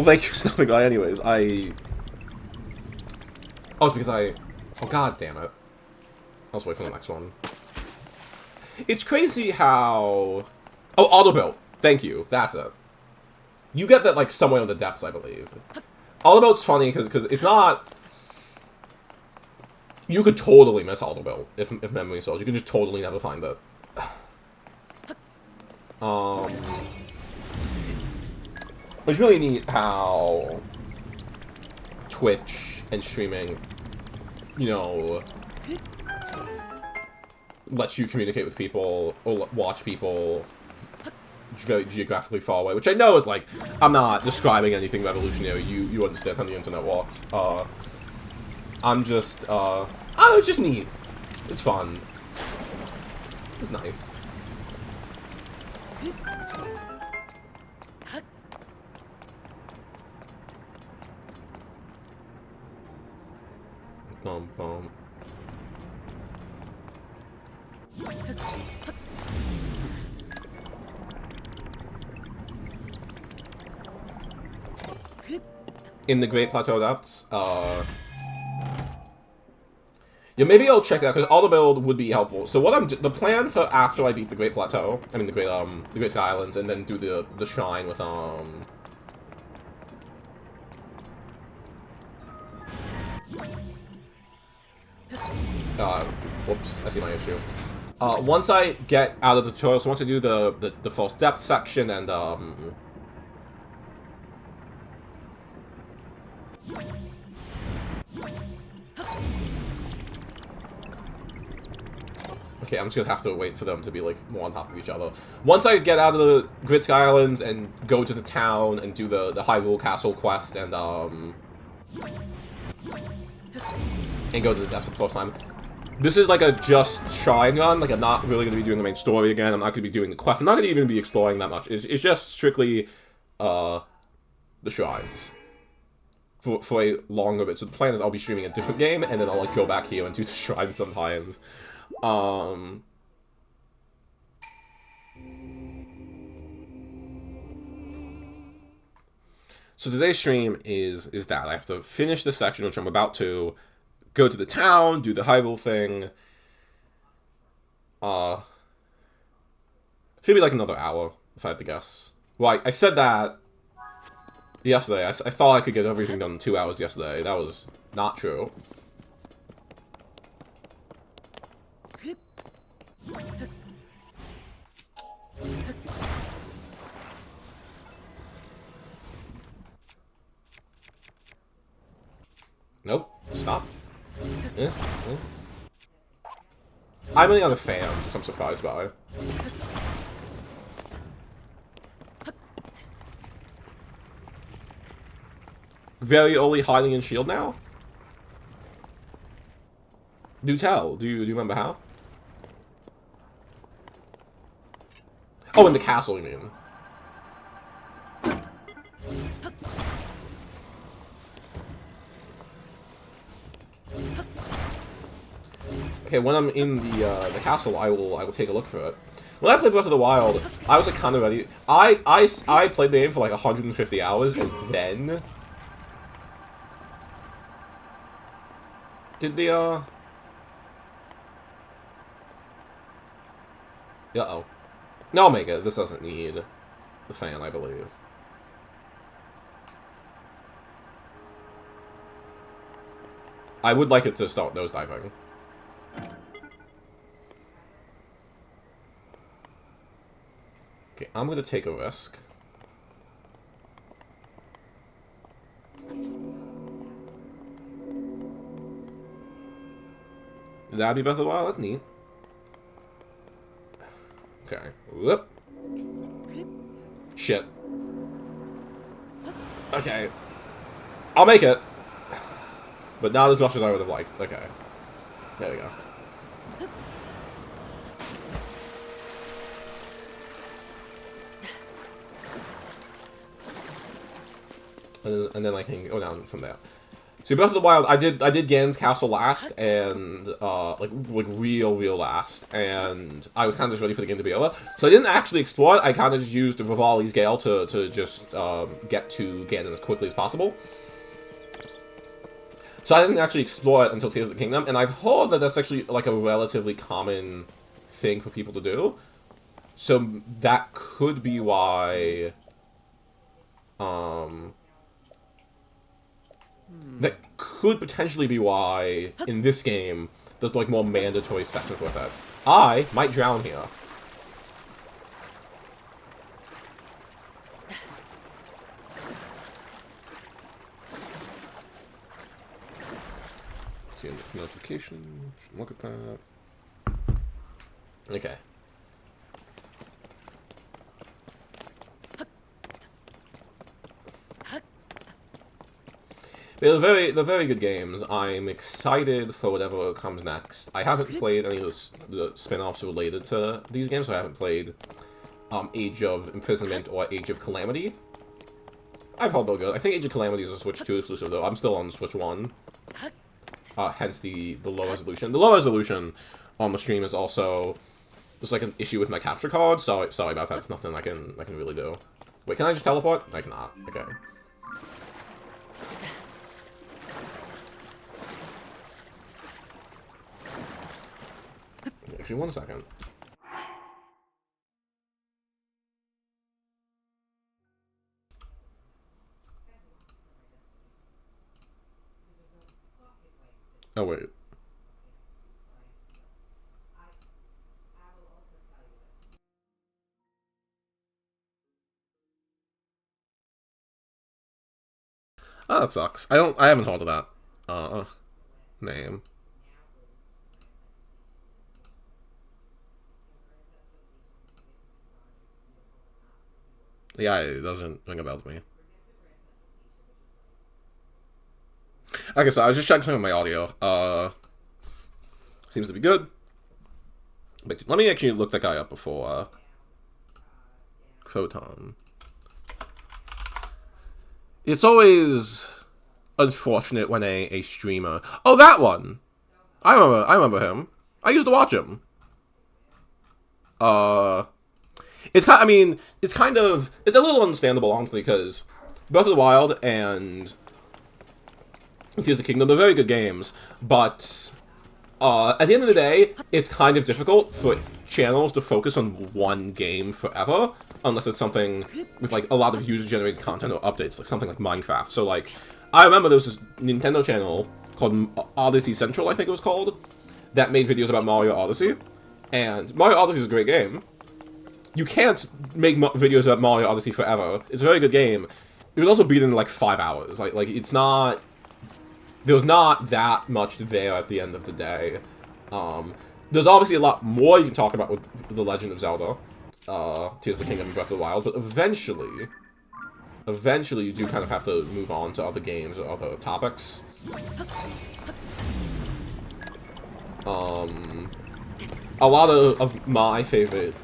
thank you, Snapping Guy, anyways. Oh, it's because Oh, god damn it. I'll just wait for the next one. It's crazy how... Oh, auto-build. Thank you. That's it. You get that, like, somewhere in the depths, I believe. Auto-build's funny, because it's not... You could totally miss auto-build, if memory serves. You could just totally never find it. It's really neat how Twitch and streaming, you know, lets you communicate with people, or watch people very geographically far away, which I know is, like, I'm not describing anything revolutionary, you understand how the internet works. I'm just, oh, it's just neat. It's fun. It's nice. Bum, bum. In the Great Plateau Depths, yeah, maybe I'll check that, because auto-build would be helpful. So what the plan for after I beat the Great Plateau, I mean the Great Sky Islands, and then do the shrine with, whoops, I see my issue. Once I get out of the tutorial, so once I do the false depth section and, okay, I'm just gonna have to wait for them to be, like, more on top of each other. Once I get out of the Great Sky Islands and go to the town and do the Hyrule Castle quest and go to the depths for the first time, this is, like, a just shrine run. Like, I'm not really gonna be doing the main story again. I'm not gonna be doing the quest. I'm not gonna even be exploring that much. It's just strictly, the shrines. For a longer bit. So the plan is I'll be streaming a different game, and then I'll, like, go back here and do the shrine sometimes. So today's stream is that. I have to finish this section, which I'm about to, go to the town, do the Hyrule thing. Should be like another hour, if I had to guess. Well, I said that yesterday. I thought I could get everything done in 2 hours yesterday. That was not true. Nope. Stop. I'm really not a fan, which I'm surprised by. Very early hiding in shield now? Do tell. Do you remember how? Oh, in the castle, you mean? Okay, when I'm in the castle, I will take a look for it. When I played Breath of the Wild, I was like kind of ready. I played the game for like 150 hours, and then did the Uh-oh. No, Omega, this doesn't need the fan, I believe. I would like it to start nosediving. Okay, I'm gonna take a risk. That'd be Breath of the Wild, that's neat. Okay. Whoop. Shit. Okay. I'll make it. But not as much as I would have liked. Okay. There we go. And then I can go down from there. So Breath of the Wild, I did Ganon's Castle last, and like real last, and I was kind of just ready for the game to be over. So I didn't actually explore it. I kind of just used Rivali's Gale to just get to Ganon as quickly as possible. So I didn't actually explore it until Tears of the Kingdom, and I've heard that that's actually like a relatively common thing for people to do. So that could be why. That could potentially be why, in this game, there's, like, more mandatory sections with it. I might drown here. See a notification. Should look at that. Okay. They're very good games. I'm excited for whatever comes next. I haven't played any of the spin-offs related to these games, so I haven't played Age of Imprisonment or Age of Calamity. I've heard they're good. I think Age of Calamity is a Switch 2 exclusive, though. I'm still on Switch 1. Hence the low resolution. The low resolution on the stream is also just like an issue with my capture card, so sorry about that. It's nothing I can really do. Wait, can I just teleport? I cannot. Okay. Actually, 1 second. Oh, wait. Oh, that sucks. I haven't heard of that name. Yeah, it doesn't ring a bell to me. Okay, so I was just checking some of my audio. Seems to be good. But let me actually look that guy up before, Photon. It's always unfortunate when a streamer... Oh, that one! I remember him. I used to watch him. It's kind. I mean, it's a little understandable, honestly, because Breath of the Wild and Tears of the Kingdom, they're very good games, but at the end of the day, it's kind of difficult for channels to focus on one game forever, unless it's something with like a lot of user-generated content or updates, like something like Minecraft. So like, I remember there was this Nintendo channel called Odyssey Central, I think it was called, that made videos about Mario Odyssey, and Mario Odyssey is a great game. You can't make videos about Mario Odyssey forever. It's a very good game. It would also beat in like 5 hours. Like it's not... There's not that much there at the end of the day. There's obviously a lot more you can talk about with The Legend of Zelda, Tears of the Kingdom and Breath of the Wild, but eventually you do kind of have to move on to other games or other topics. A lot of my favorite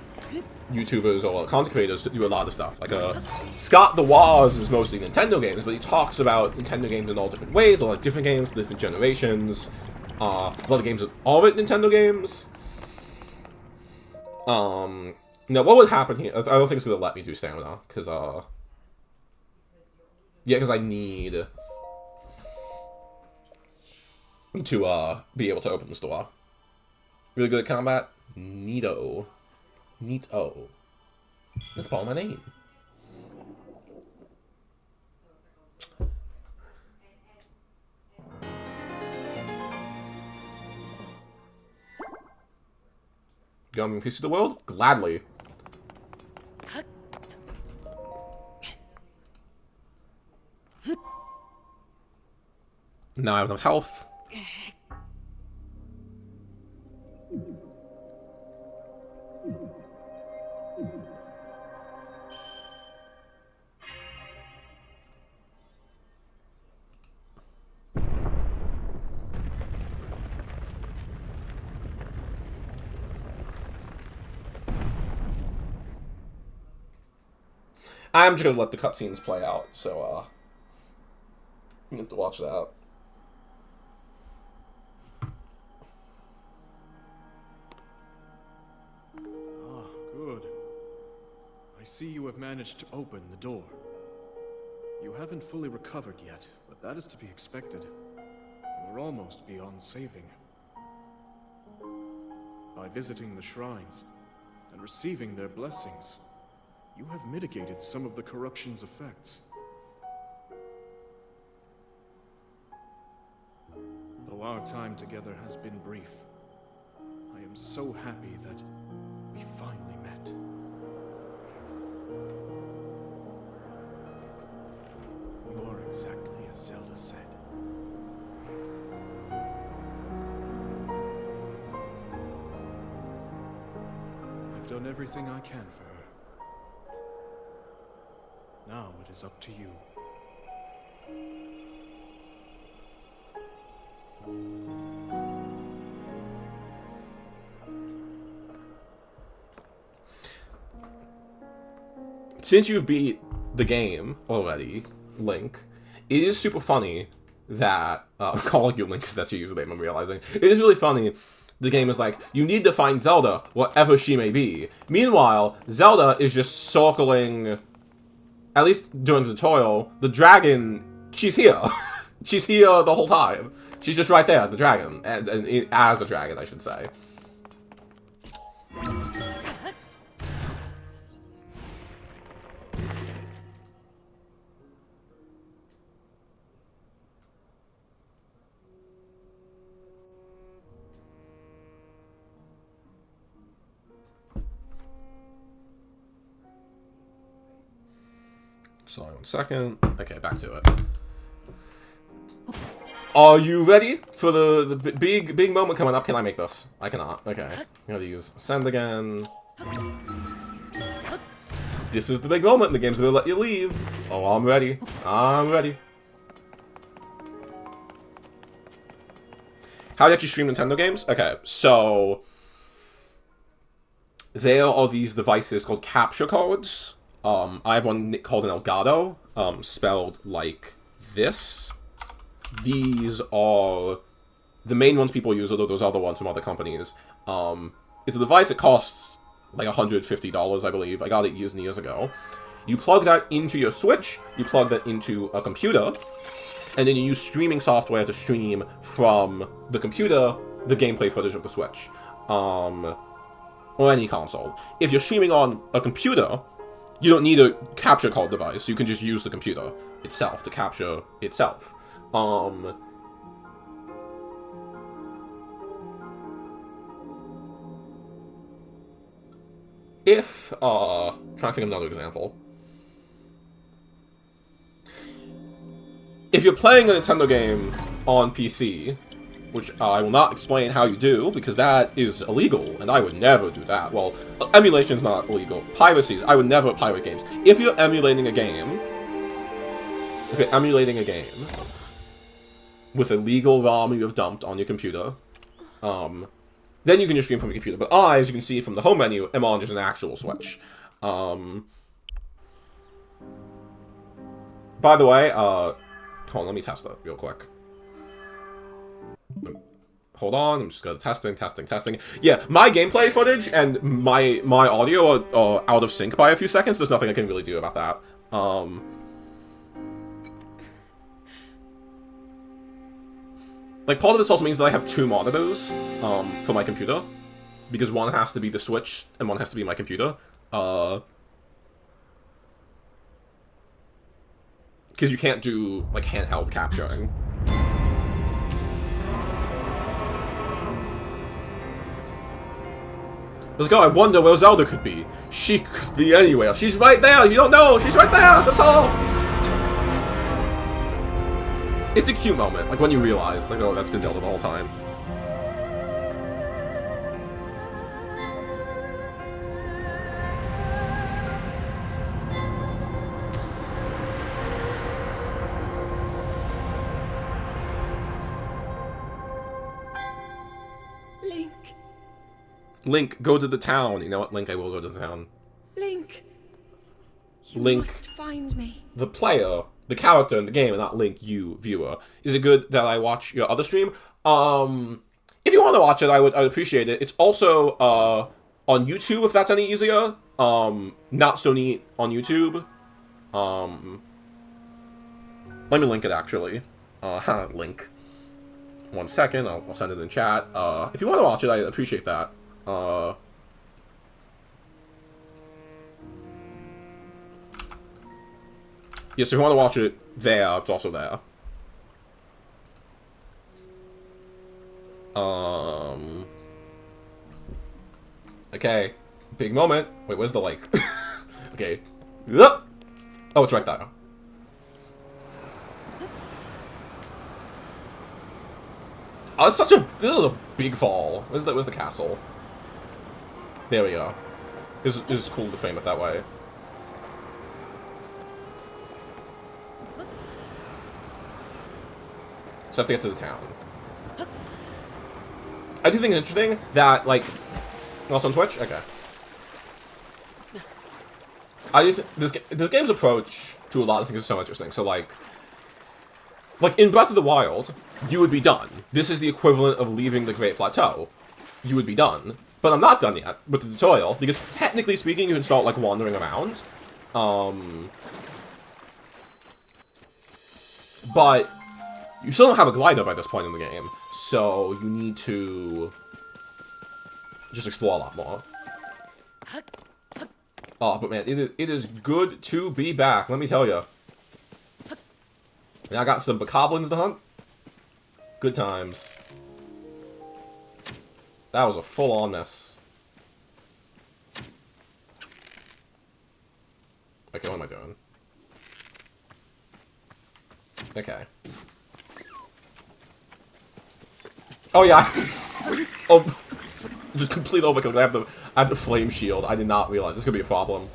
YouTubers or content creators do a lot of stuff. Like, Scott the Woz is mostly Nintendo games, but he talks about Nintendo games in all different ways, a lot of different games, different generations. A lot of games that aren't Nintendo games. Now, what would happen here? I don't think it's gonna let me do stamina, because, yeah, because I need to, be able to open this door. Really good at combat? Neato. Neato. That's part of my name. Going peace to the world? Gladly. Now I have enough health. I'm just gonna let the cutscenes play out, so, you have to watch that. Ah, good. I see you have managed to open the door. You haven't fully recovered yet, but that is to be expected. You are almost beyond saving. By visiting the shrines and receiving their blessings, you have mitigated some of the corruption's effects. Though our time together has been brief, I am so happy that we finally met. You are exactly as Zelda said. I've done everything I can for her. Now it is up to you. Since you've beat the game already, Link, it is super funny that, calling you Link because that's your username, I'm realizing. It is really funny. The game is like, you need to find Zelda, whatever she may be. Meanwhile, Zelda is just circling, at least during the tutorial, the dragon, she's here. She's here the whole time. She's just right there, the dragon. And as a dragon, I should say. Sorry, 1 second. Okay, back to it. Are you ready for the big moment coming up? Can I make this? I cannot. Okay. I'm gonna use send again. This is the big moment. The game's gonna let you leave. Oh, I'm ready. I'm ready. How do you actually stream Nintendo games? Okay, so there are these devices called capture cards. I have one called an Elgato, spelled like this. These are the main ones people use, although there's other ones from other companies. It's a device that costs like $150, I believe. I got it years and years ago. You plug that into your Switch, you plug that into a computer, and then you use streaming software to stream from the computer the gameplay footage of the Switch. Or any console. If you're streaming on a computer, you don't need a capture card device. You can just use the computer itself to capture itself. If, trying to think of another example. If you're playing a Nintendo game on PC, which I will not explain how you do, because that is illegal, and I would never do that. Well, emulation's not illegal. Piracies, I would never pirate games. If you're emulating a game, with a legal ROM you have dumped on your computer, then you can just stream from your computer. But I, as you can see from the home menu, am on just an actual Switch. By the way, hold on, let me test that real quick. Hold on, I'm just gonna testing. Yeah, my gameplay footage and my audio are out of sync by a few seconds. There's nothing I can really do about that. Like, part of this also means that I have 2 monitors, for my computer. Because one has to be the Switch, and one has to be my computer. Because you can't do, like, handheld capturing. Let's go, I wonder where Zelda could be. She could be anywhere. She's right there, you don't know, she's right there, that's all! It's a cute moment, like when you realize, like, oh, that's been Zelda the whole time. Link, go to the town. You know what, Link, I will go to the town. Link! You Link, must find me. the player, the character in the game, and not Link, you, viewer. Is it good that I watch your other stream? If you want to watch it, I'd appreciate it. It's also, on YouTube, if that's any easier. Not so neat on YouTube. Let me link it, actually. Link. 1 second, I'll send it in chat. If you want to watch it, I'd appreciate that. Yes, if you want to watch it there, it's also there. Okay. Big moment. Wait, where's the lake? Okay. Oh, it's right there. Oh, it's such a... This is a big fall. Where's the castle? There we go. This is cool to frame it that way. So I have to get to the town. I do think it's interesting that, like... Also on Twitch? Okay. I do this game's approach to a lot of things is so interesting. So, like in Breath of the Wild, you would be done. This is the equivalent of leaving the Great Plateau. You would be done. But I'm not done yet with the tutorial, because technically speaking, you can start, like, wandering around. But you still don't have a glider by this point in the game, so you need to just explore a lot more. Oh, but man, it is good to be back, let me tell you. And I got some bokoblins to hunt. Good times. That was a full-on mess. Okay, what am I doing? Okay. Oh yeah. Oh, just complete overkill. I have the flame shield. I did not realize this could be a problem.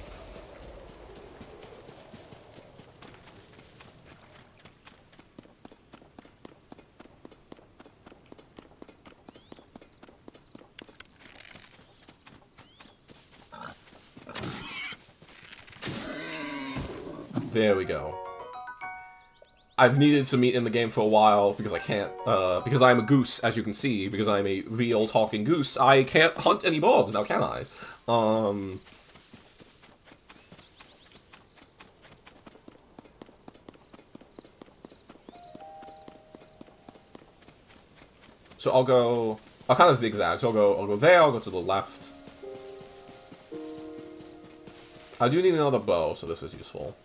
There we go. I've needed some meat in the game for a while because I can't, because I'm a goose, as you can see, because I'm a real talking goose, I can't hunt any mobs, now can I? So I'll kind of zigzag, so I'll go there, I'll go to the left. I do need another bow, so this is useful.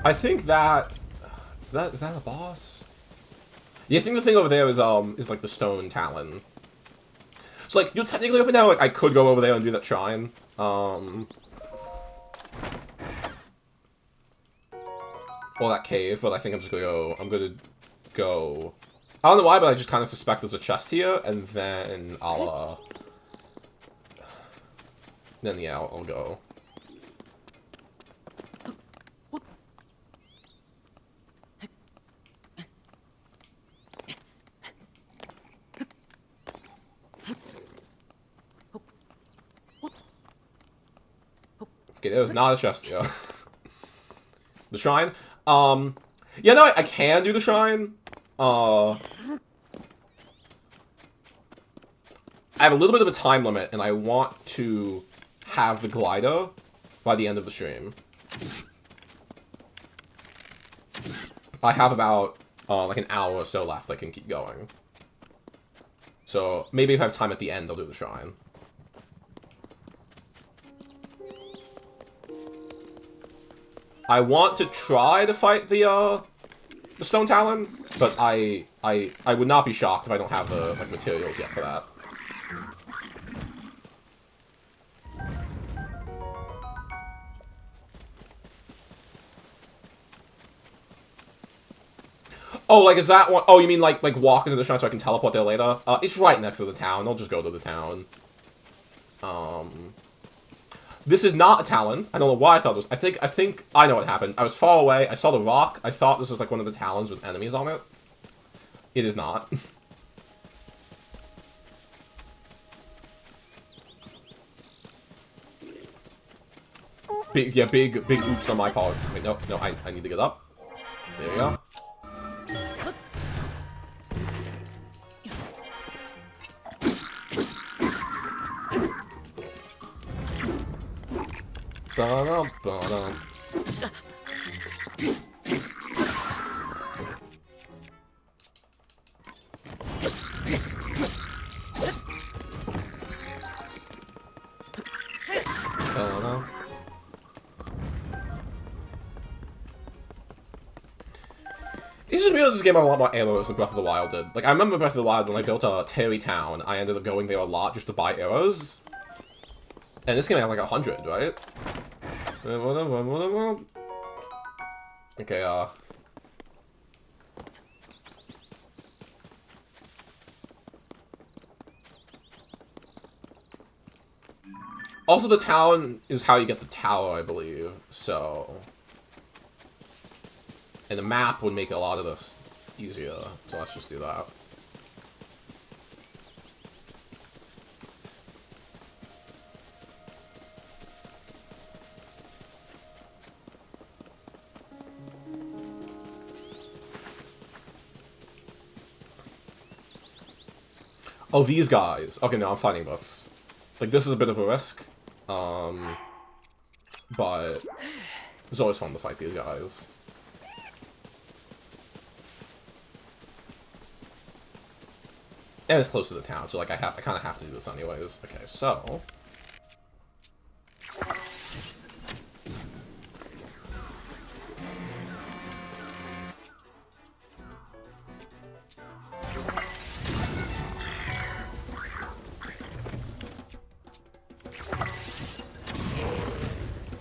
I think that is that a boss? Yeah, I think the thing over there is like the stone talon. So like you're technically open now. Like I could go over there and do that shrine. or that cave, but I think I'm just gonna go. I'm gonna go. I don't know why, but I just kind of suspect there's a chest here, and then I'll then yeah, I'll go. Okay, there's not a chest here. The shrine? Yeah, no, I can do the shrine. I have a little bit of a time limit, and I want to have the glider by the end of the stream. I have about, like an hour or so left I can keep going. So, maybe if I have time at the end, I'll do the shrine. I want to try to fight the Stone Talon, but I would not be shocked if I don't have the like materials yet for that. Oh, like, is that one? Oh, you mean like walk into the shrine so I can teleport there later? It's right next to the town. I'll just go to the town. This is not a Talon. I don't know why I thought this. I think I know what happened. I was far away. I saw the rock. I thought this was like one of the Talons with enemies on it. It is not. big oops on my part. Wait, no, I need to get up. There we go. Ba-dum, ba-dum. Ba-dum. It's just because this game had a lot more arrows than Breath of the Wild did. Like, I remember Breath of the Wild when I built a Terry Town, I ended up going there a lot just to buy arrows. And this game had like 100, right? Okay, also, the town is how you get the tower, I believe, so... And the map would make a lot of this easier, so let's just do that. Oh, these guys. Okay, no, I'm fighting this. Like, this is a bit of a risk. But it's always fun to fight these guys. And it's close to the town, so like I kind of have to do this anyways. Okay, so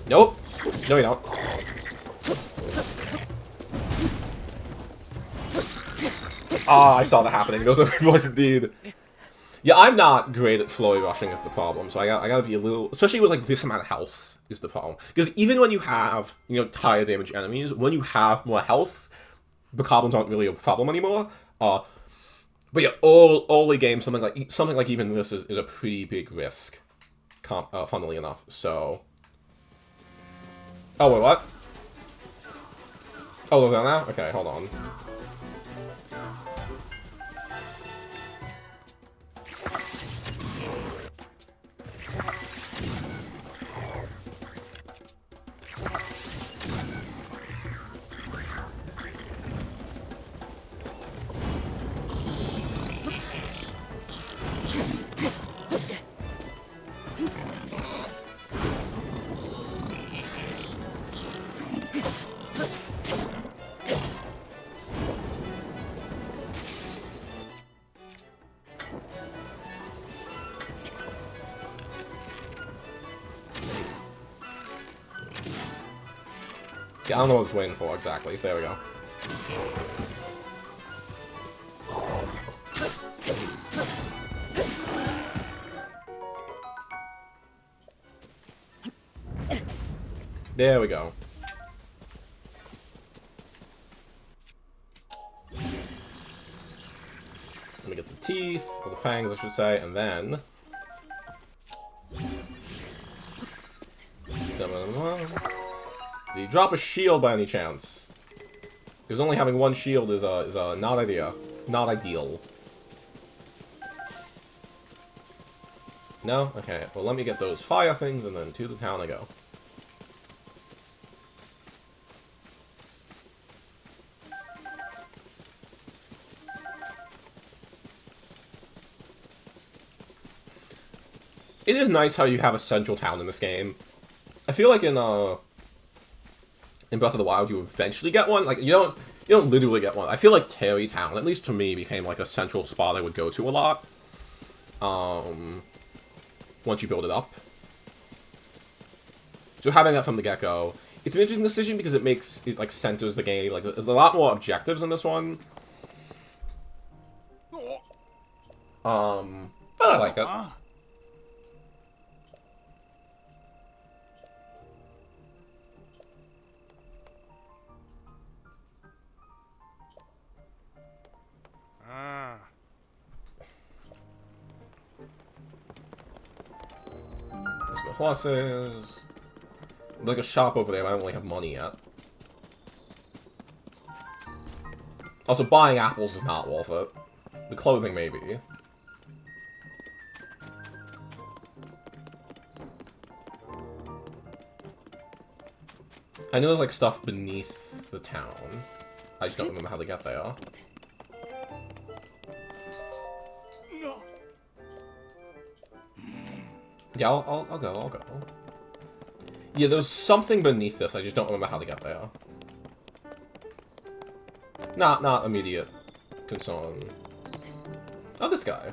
nope. No, you don't. Ah, I saw that happening. Those are boys indeed. Yeah, I'm not great at flowy rushing is the problem, so I gotta be a little... Especially with, like, this amount of health is the problem. Because even when you have, you know, higher damage enemies, when you have more health, the goblins aren't really a problem anymore. But yeah, early game, something like even this is a pretty big risk, funnily enough, so... Oh, wait, what? Oh, look down now? Okay, hold on. Yeah, I don't know what I was waiting for exactly. There we go. There we go. Let me get the teeth, or the fangs, I should say, and then... Do you drop a shield by any chance? Because only having one shield is not ideal. No? Okay, well let me get those fire things, and then to the town I go. It is nice how you have a central town in this game. I feel like in Breath of the Wild you eventually get one. Like you don't literally get one. I feel like Terry Town, at least to me, became like a central spot I would go to a lot. Once you build it up. So having that from the get-go, it's an interesting decision because it like centers the game. Like there's a lot more objectives in this one. But I like it. There's the horses. There's like a shop over there, but I don't really have money yet. Also, buying apples is not worth it. The clothing, maybe. I know there's like stuff beneath the town. I just don't remember how to get there. Yeah, I'll go. Yeah, there's something beneath this, I just don't remember how to get there. Not immediate concern. Oh, this guy.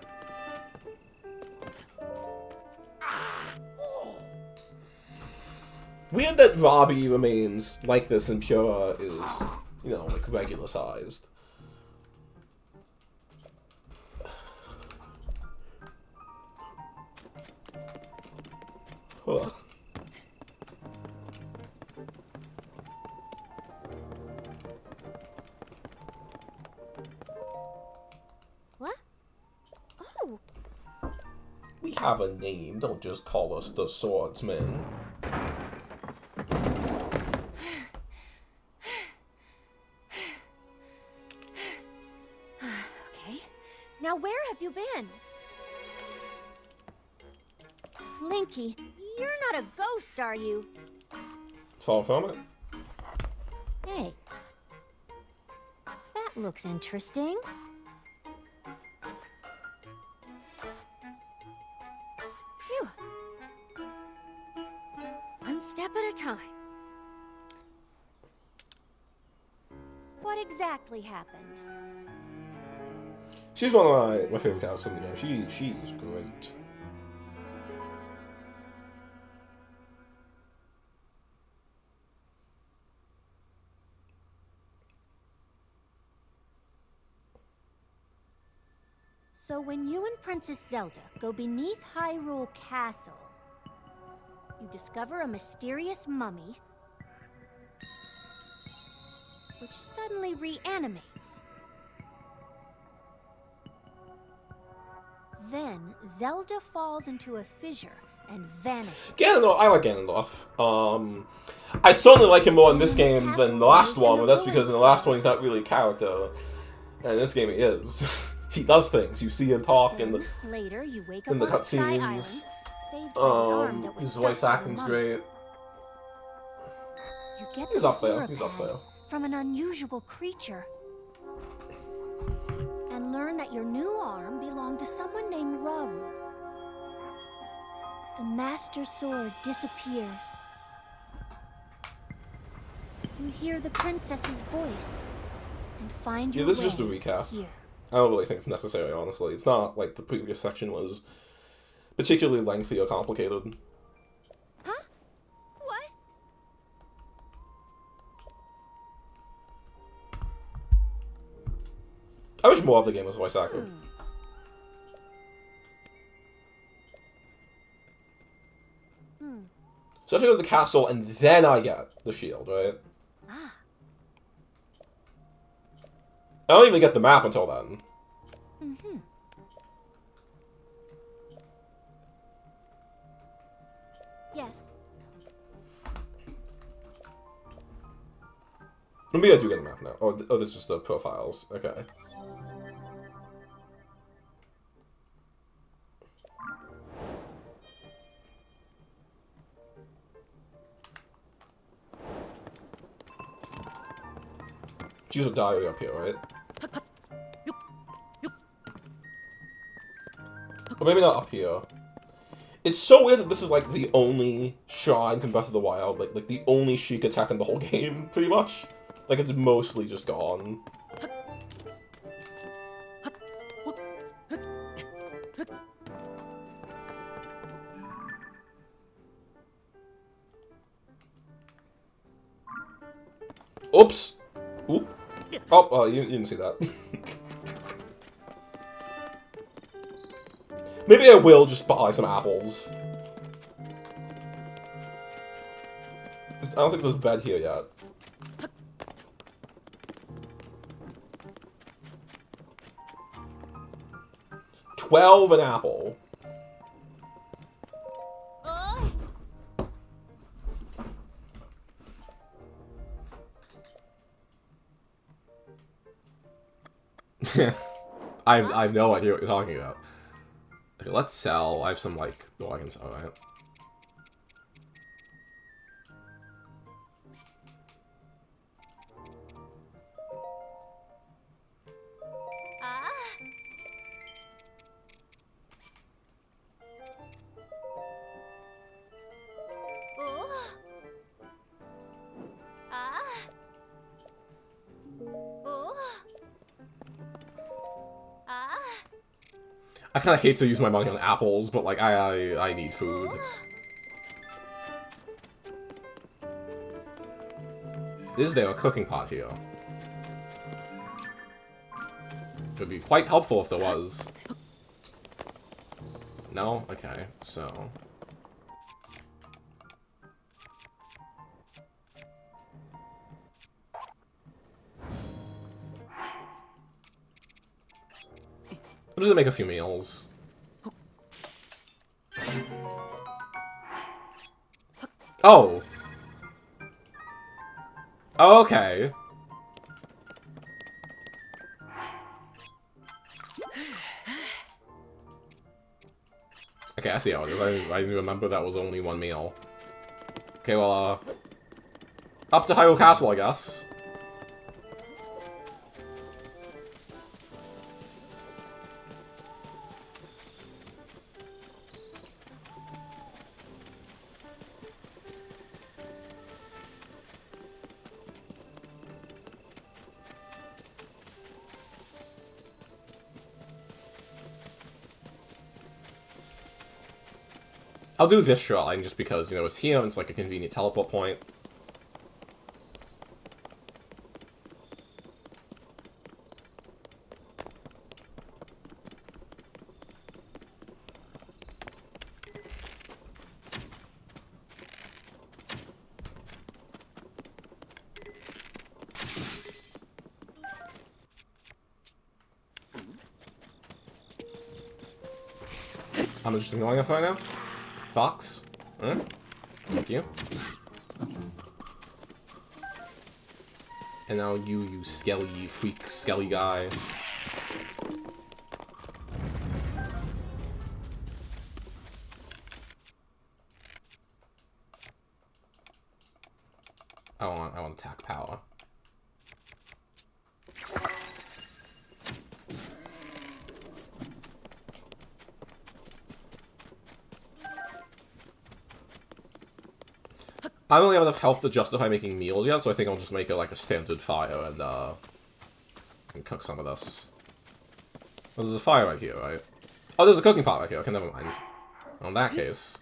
Weird that Robbie remains like this and Pura is, you know, like regular sized. Huh. What? Oh. We have a name, don't just call us the Swordsmen. Okay. Now where have you been? Linky, you're not a ghost, are you? Far from it. Hey. That looks interesting. Phew. One step at a time. What exactly happened? She's one of my favorite characters in the game. She's great. So when you and Princess Zelda go beneath Hyrule Castle, you discover a mysterious mummy which suddenly reanimates. Then Zelda falls into a fissure and vanishes. Ganondorf, I like Ganondorf. I certainly like him more in this game than the last one, but that's because in the last one he's not really a character. And in this game he is. He does things. You see him talk in the later, you wake up in the on Sky Island, cutscenes. saved by the arm that was His stuck voice to the acting's mummy. great. You get He's the up there. Pura He's up pad there. from an unusual creature, and learn that your new arm belonged to someone named Rauru. The Master Sword disappears. You hear the princess's voice and find your Yeah, this way is just a recap. here. I don't really think it's necessary, honestly. It's not like the previous section was particularly lengthy or complicated. Huh? What? I wish more of the game was voice acted. So I have to go to the castle, and then I get the shield, right? I don't even get the map until then. Yes. Maybe I do get the map now. Oh, this is just the profiles. Okay. Use a diary up here, right? Or maybe not up here. It's so weird that this is like the only shrine from Breath of the Wild, like the only Sheik attack in the whole game, pretty much. Like it's mostly just gone. Oops! Oop. Oh, you didn't see that. Maybe I will just buy some apples. I don't think there's a bed here yet. $12 an apple. I have no idea what you're talking about. Okay, let's sell. I have some, like, I can sell, right? I kind of hate to use my money on apples, but, like, I need food. Is there a cooking pot here? It would be quite helpful if there was. No? Okay, so... I'm just gonna make a few meals. Oh! Okay. Okay, I see how it is. I didn't remember that was only one meal. Okay, well, up to Hyrule Castle, I guess. I'll do this shrine just because, you know, it's here and it's like a convenient teleport point. I'm just ignoring it right now. Fox? Huh? Thank you. And now you skelly freak, skelly guy. I want attack power. I don't really have enough health to justify making meals yet, so I think I'll just make it like a standard fire and cook some of this. Oh, there's a fire right here, right? Oh, there's a cooking pot right here. Okay, never mind. Well, in that case...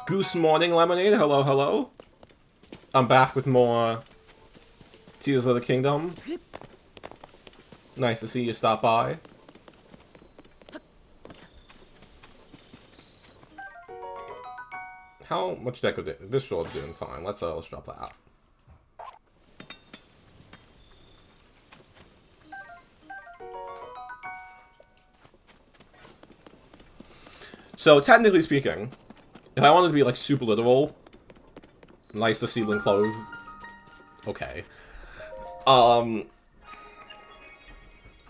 Goose Morning Lemonade, hello, hello. I'm back with more Tears of the Kingdom. Nice to see you stop by. How much deco did this sword's doing fine. Let's drop that. So technically speaking, if I wanted to be like super literal, nice to see them clothed. Okay.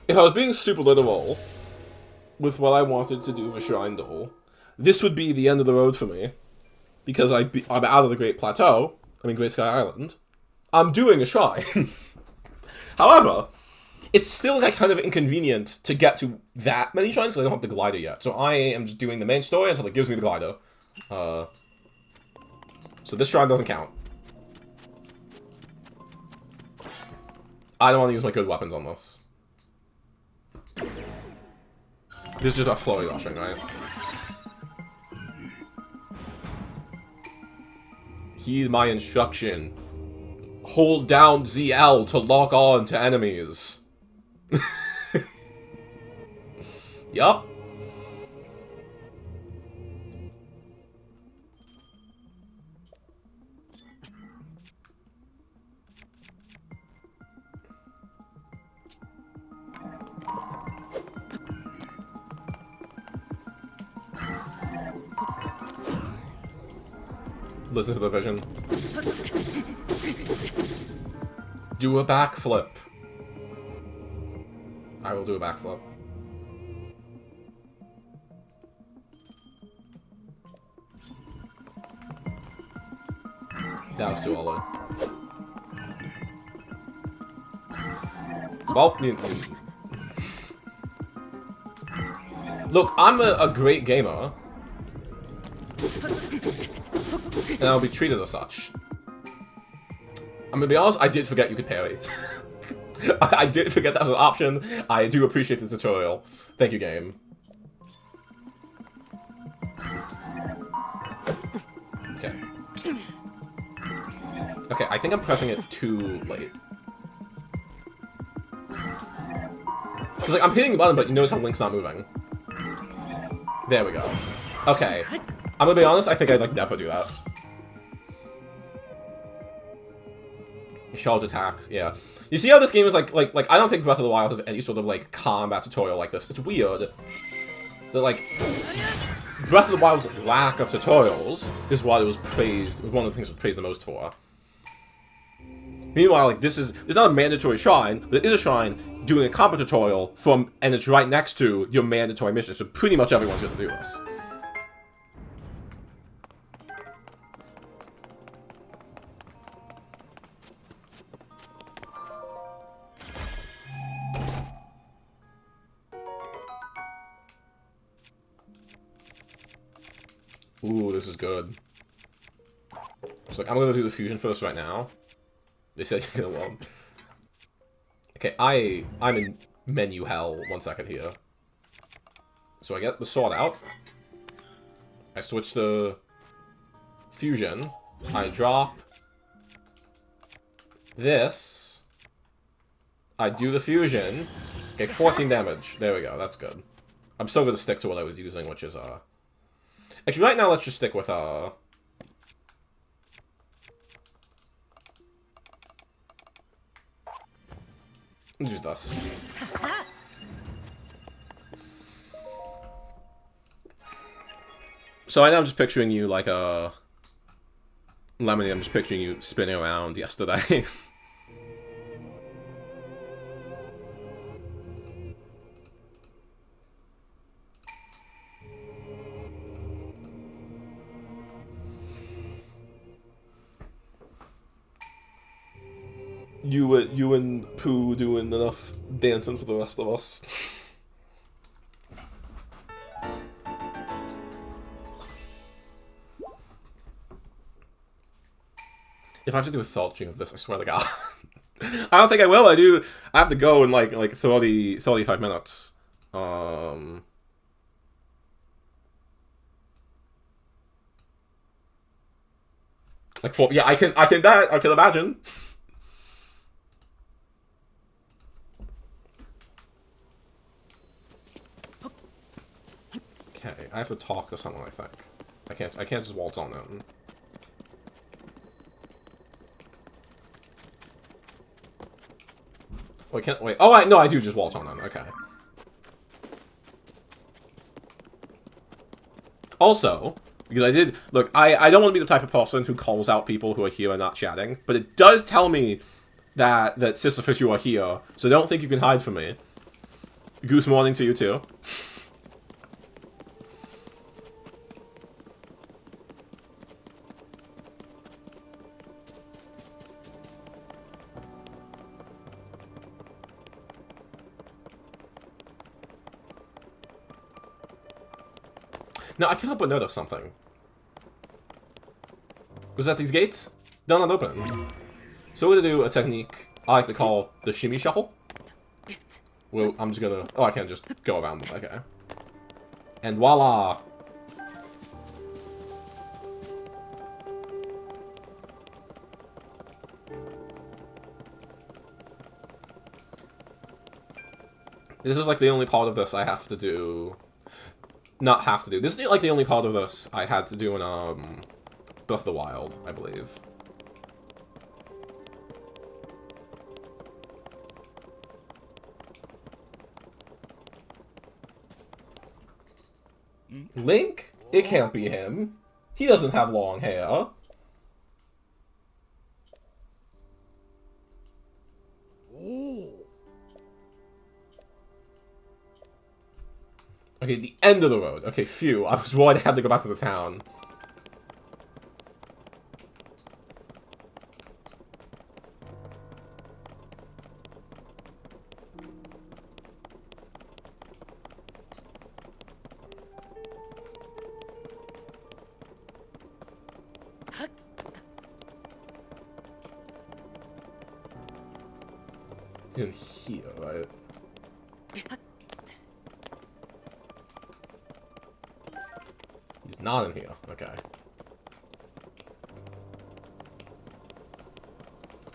If I was being super literal with what I wanted to do for Shrine Duel, this would be the end of the road for me. Because I'm out of the Great Plateau, Great Sky Island. I'm doing a shrine. However, it's still like kind of inconvenient to get to that many shrines, so I don't have the glider yet. So I am just doing the main story until it gives me the glider. So this shrine doesn't count. I don't want to use my good weapons on this. This is just about flowy rushing, right? Heed my instruction. Hold down ZL to lock on to enemies. Yup. Listen to the vision. Do a backflip. I will do a backflip. That was too early. Well, look, I'm a great gamer. And I'll be treated as such. I'm gonna be honest, I did forget you could parry. I did forget that was an option. I do appreciate the tutorial. Thank you, game. Okay. Okay, I think I'm pressing it too late. Cause like, I'm hitting the button, but you notice how Link's not moving. There we go. Okay. I'm gonna be honest, I think I'd like never do that. Charge attacks, yeah. You see how this game is like I don't think Breath of the Wild has any sort of like combat tutorial like this. It's weird that like Breath of the Wild's lack of tutorials is what it was praised. One of the things it was praised the most for. Meanwhile, like it's not a mandatory shrine, but it is a shrine doing a combat tutorial from, and it's right next to your mandatory mission. So pretty much everyone's gonna do this. Ooh, this is good. So like, I'm gonna do the fusion first right now. They said you're gonna win. Okay, I'm in menu hell. 1 second here. So I get the sword out. I switch to fusion. I drop this. I do the fusion. Okay, 14 damage. There we go. That's good. I'm still gonna stick to what I was using, which is actually, right now, let's just stick with, let's do this. So right now I'm just picturing you like Lemony, I'm just picturing you spinning around yesterday. You and Pooh doing enough dancing for the rest of us. If I have to do a thought stream of this, I swear to God. I don't think I will. I have to go in like 35 minutes. Like, well, yeah, I can bet. I can imagine. Okay, I have to talk to someone, I think. I can't just waltz on in. Wait, wait. Oh, no, I do just waltz on in. Okay. Also, because I did... Look, I don't want to be the type of person who calls out people who are here and not chatting, but it does tell me that Sisterfish, you are here, so don't think you can hide from me. Goose morning to you, too. Now, I can't help but notice something. Was that these gates? They're not open. So we're gonna do a technique I like to call the shimmy shuffle. Well, I'm just gonna... Oh, I can't just go around them. Okay. And voila! This is like the only part of this I have to do... Not have to do. This is like the only part of this I had to do in, Breath of the Wild, I believe. Link? It can't be him. He doesn't have long hair. Okay, the end of the road. Okay, phew. I was worried I had to go back to the town. He's in here, right? He's not in here. Okay.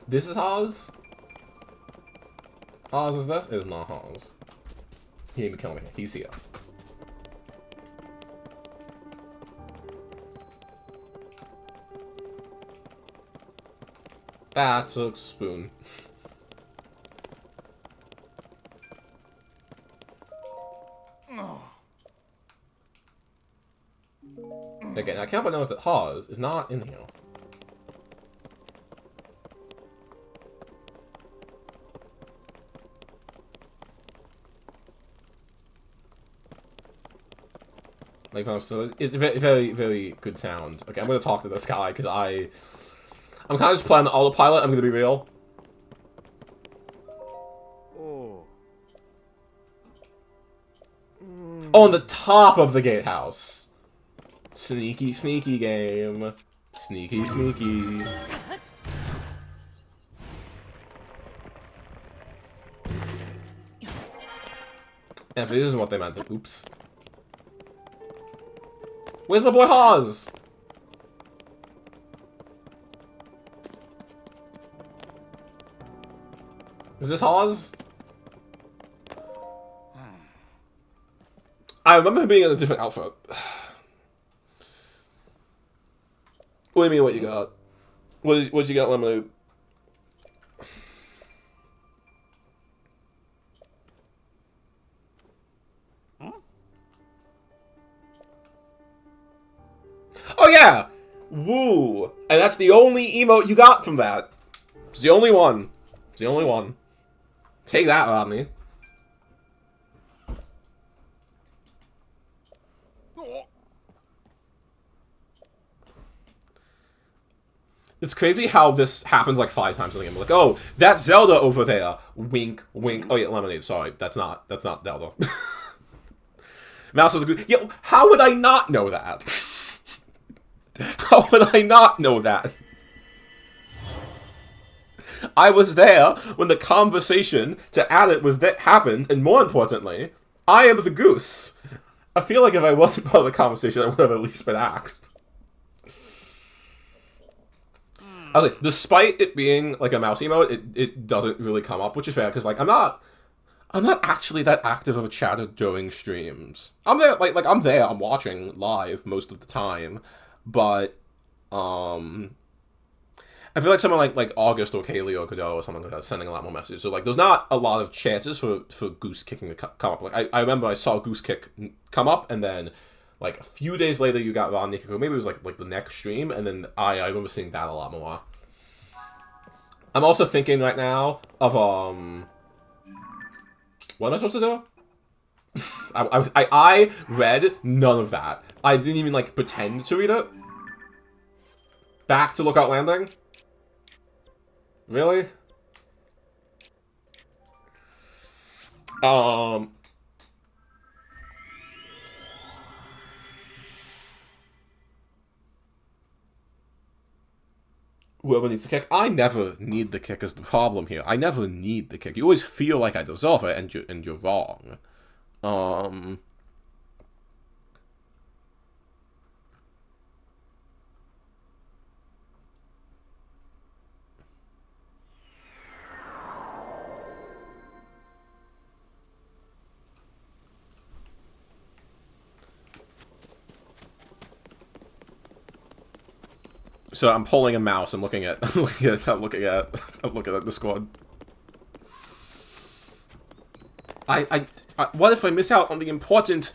This is Haas? Haas is this? It is not Haas. He ain't killing me. He's here. That's a spoon. Again, I can't but notice that Haas is not in here. Like, so it's very, very, very good sound. Okay, I'm gonna talk to this guy because I'm kind of just playing the autopilot. I'm gonna be real. On the top of the gatehouse. Sneaky, sneaky game. Sneaky, sneaky. And if this isn't what they meant, then oops. Where's my boy Haas? Is this Haas? I remember him being in a different outfit. What do you mean, what you got? What you got, Lemonade? Oh yeah! Woo! And that's the only emote you got from that. It's the only one. It's the only one. Take that, Rodney. It's crazy how this happens like 5 times in the game. Like, oh, that's Zelda over there. Wink, wink. Oh yeah, Lemonade. Sorry, that's not Zelda. Mouse is a good. Yo, how would I not know that? How would I not know that? I was there when the conversation to add it was that happened, and more importantly, I am the Goose. I feel like if I wasn't part of the conversation, I would have at least been asked. I was like, despite it being like a mouse emote, it doesn't really come up, which is fair because like I'm not actually that active of a chatter during streams. I'm there, like I'm there, I'm watching live most of the time, but I feel like someone like August or Kaylee or Kado or someone like that sending a lot more messages. So like, there's not a lot of chances for Goose kicking to come up. Like I remember I saw Goose kick come up, and then like a few days later you got Ron Nick. Maybe it was like the next stream, and then I remember seeing that a lot more. I'm also thinking right now of what am I supposed to do? I read none of that. I didn't even like pretend to read it. Back to Lookout Landing. Really? Whoever needs the kick. I never need the kick is the problem here. I never need the kick. You always feel like I deserve it, and you're wrong. So I'm pulling a mouse. I'm looking at the squad. I what if I miss out on the important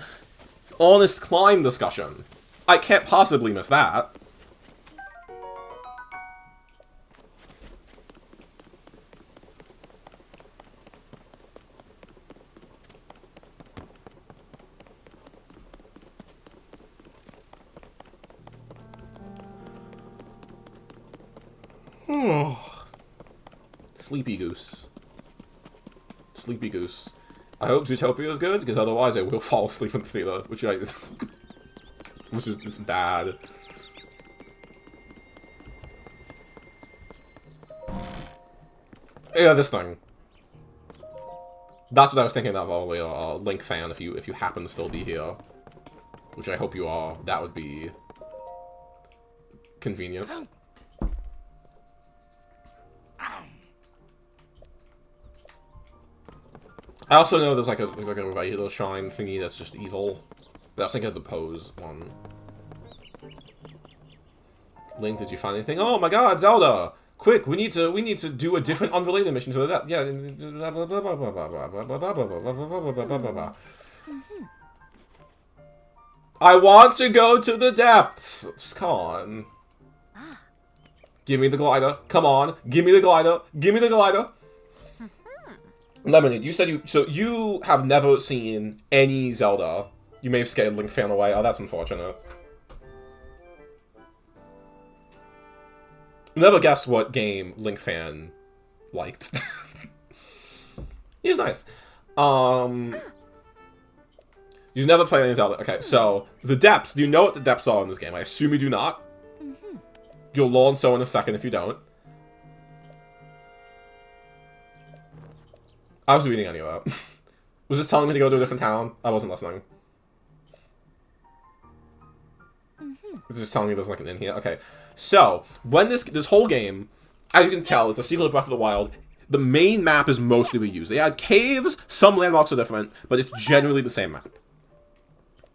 honest climb discussion? I can't possibly miss that. Sleepy Goose. Sleepy Goose. I hope Zootopia is good, because otherwise I will fall asleep in the theater, which is just bad. Yeah, this thing. That's what I was thinking of, only a Link fan, if you happen to still be here. Which I hope you are. That would be convenient. I also know there's like a regular shrine thingy that's just evil. But I was thinking of the pose one. Link, did you find anything? Oh my god, Zelda! Quick, we need to do a different unrelated mission to that. Yeah. I want to go to the depths! Just come on. Give me the glider. Come on. Give me the glider. Give me the glider. Lemonade, you said you have never seen any Zelda. You may have scared Link fan away. Oh, that's unfortunate. Never guessed what game Link fan liked. He was nice. You've never played any Zelda. Okay, so the depths. Do you know what the depths are in this game? I assume you do not. You'll learn so in a second if you don't. I was reading any of that. Was this telling me to go to a different town? I wasn't listening. It was just telling me there's like an inn here. Okay. So, when this whole game, as you can tell, it's a sequel to Breath of the Wild. The main map is mostly reused. They had caves, some landmarks are different, but it's generally the same map.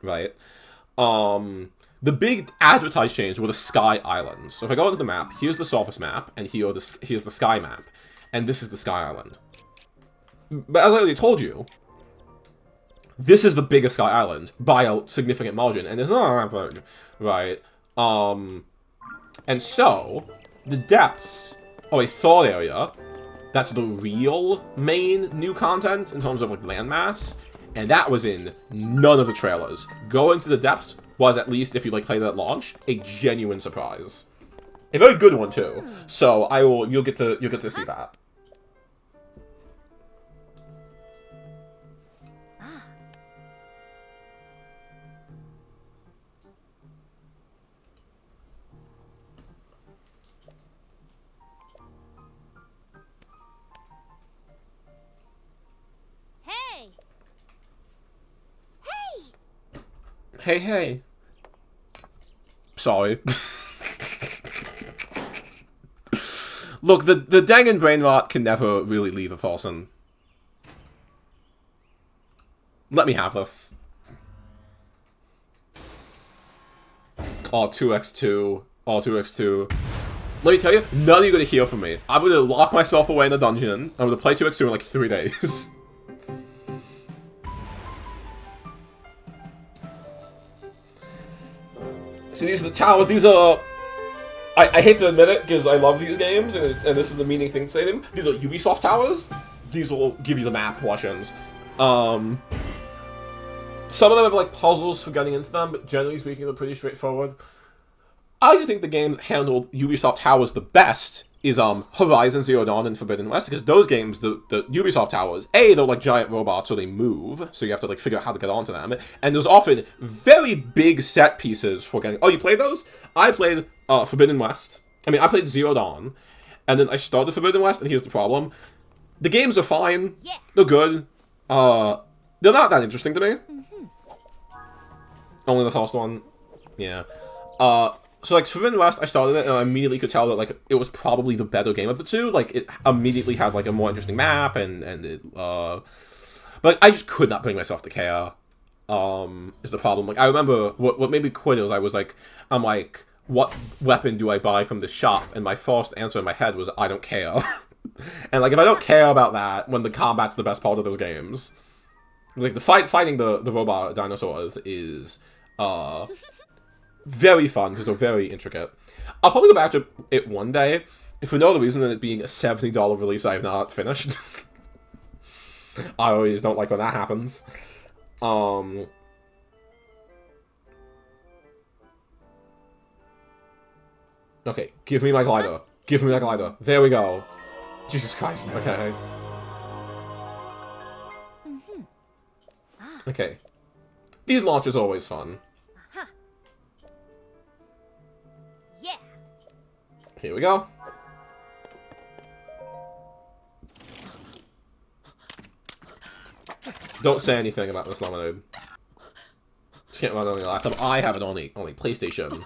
Right? The big advertised change were the Sky Islands. So if I go into the map, here's the surface map, and here's the Sky map. And this is the Sky Island. But as I already told you, this is the biggest Sky Island by a significant margin, and there's not a map, right? And so the depths are a third area. That's the real main new content in terms of like landmass, and that was in none of the trailers. Going to the depths was, at least if you like played it at launch, a genuine surprise, a very good one too. So you'll get to see that. Hey. Sorry. Look, the dangin' brain rot can never really leave a person. Let me have this. Oh, 2x2. Oh, 2x2. Let me tell you, none of you are gonna hear from me. I'm gonna lock myself away in a dungeon. I'm gonna play 2x2 in like 3 days. So these are the towers. These are... I hate to admit it, because I love these games, and this is the meaning thing to say them. These are Ubisoft towers. These will give you the map portions. Some of them have, like, puzzles for getting into them, but generally speaking, they're pretty straightforward. I do think the game that handled Ubisoft towers the best is Horizon Zero Dawn and Forbidden West, because those games, the Ubisoft towers, A, they're like giant robots, so they move, so you have to like figure out how to get onto them, and there's often very big set pieces for getting... Oh, you played those? I played Forbidden West. I mean, I played Zero Dawn, and then I started Forbidden West, and here's the problem. The games are fine. Yeah. They're good. They're not that interesting to me. Only the first one. Yeah. So, like, Forbidden West, I started it, and I immediately could tell that, like, it was probably the better game of the two. Like, it immediately had, like, a more interesting map, and it, but I just could not bring myself to care, is the problem. Like, I remember, what made me quit it was, I'm like, what weapon do I buy from this shop? And my first answer in my head was, I don't care. And, like, if I don't care about that, when the combat's the best part of those games, like, the fighting the robot dinosaurs is, very fun, because they're very intricate. I'll probably go back to it one day, if for no other reason than it being a $70 release I have not finished. I always don't like when that happens. Okay, give me my glider. Give me my glider. There we go. Jesus Christ, okay. Okay. These launches are always fun. Here we go. Don't say anything about this lemonade. Just can't run it on your laptop. I have it on the PlayStation.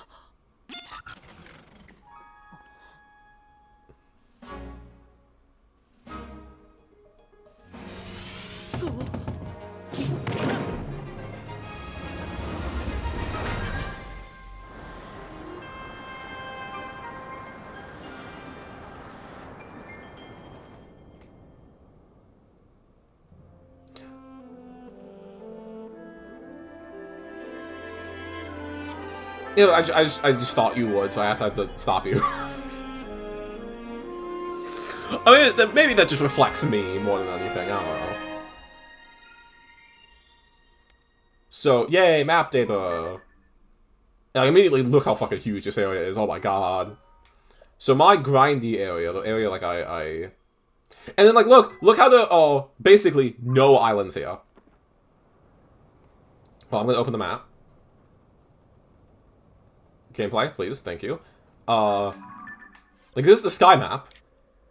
You know, I just thought you would, so I had to stop you. I mean, maybe that just reflects me more than anything, I don't know. So, yay, map data! And I immediately look how fucking huge this area is, oh my god. So my grindy area, the area like I... And then like, look how the, basically no islands here. Well, I'm gonna open the map. Gameplay, please, thank you. Like, this is the sky map.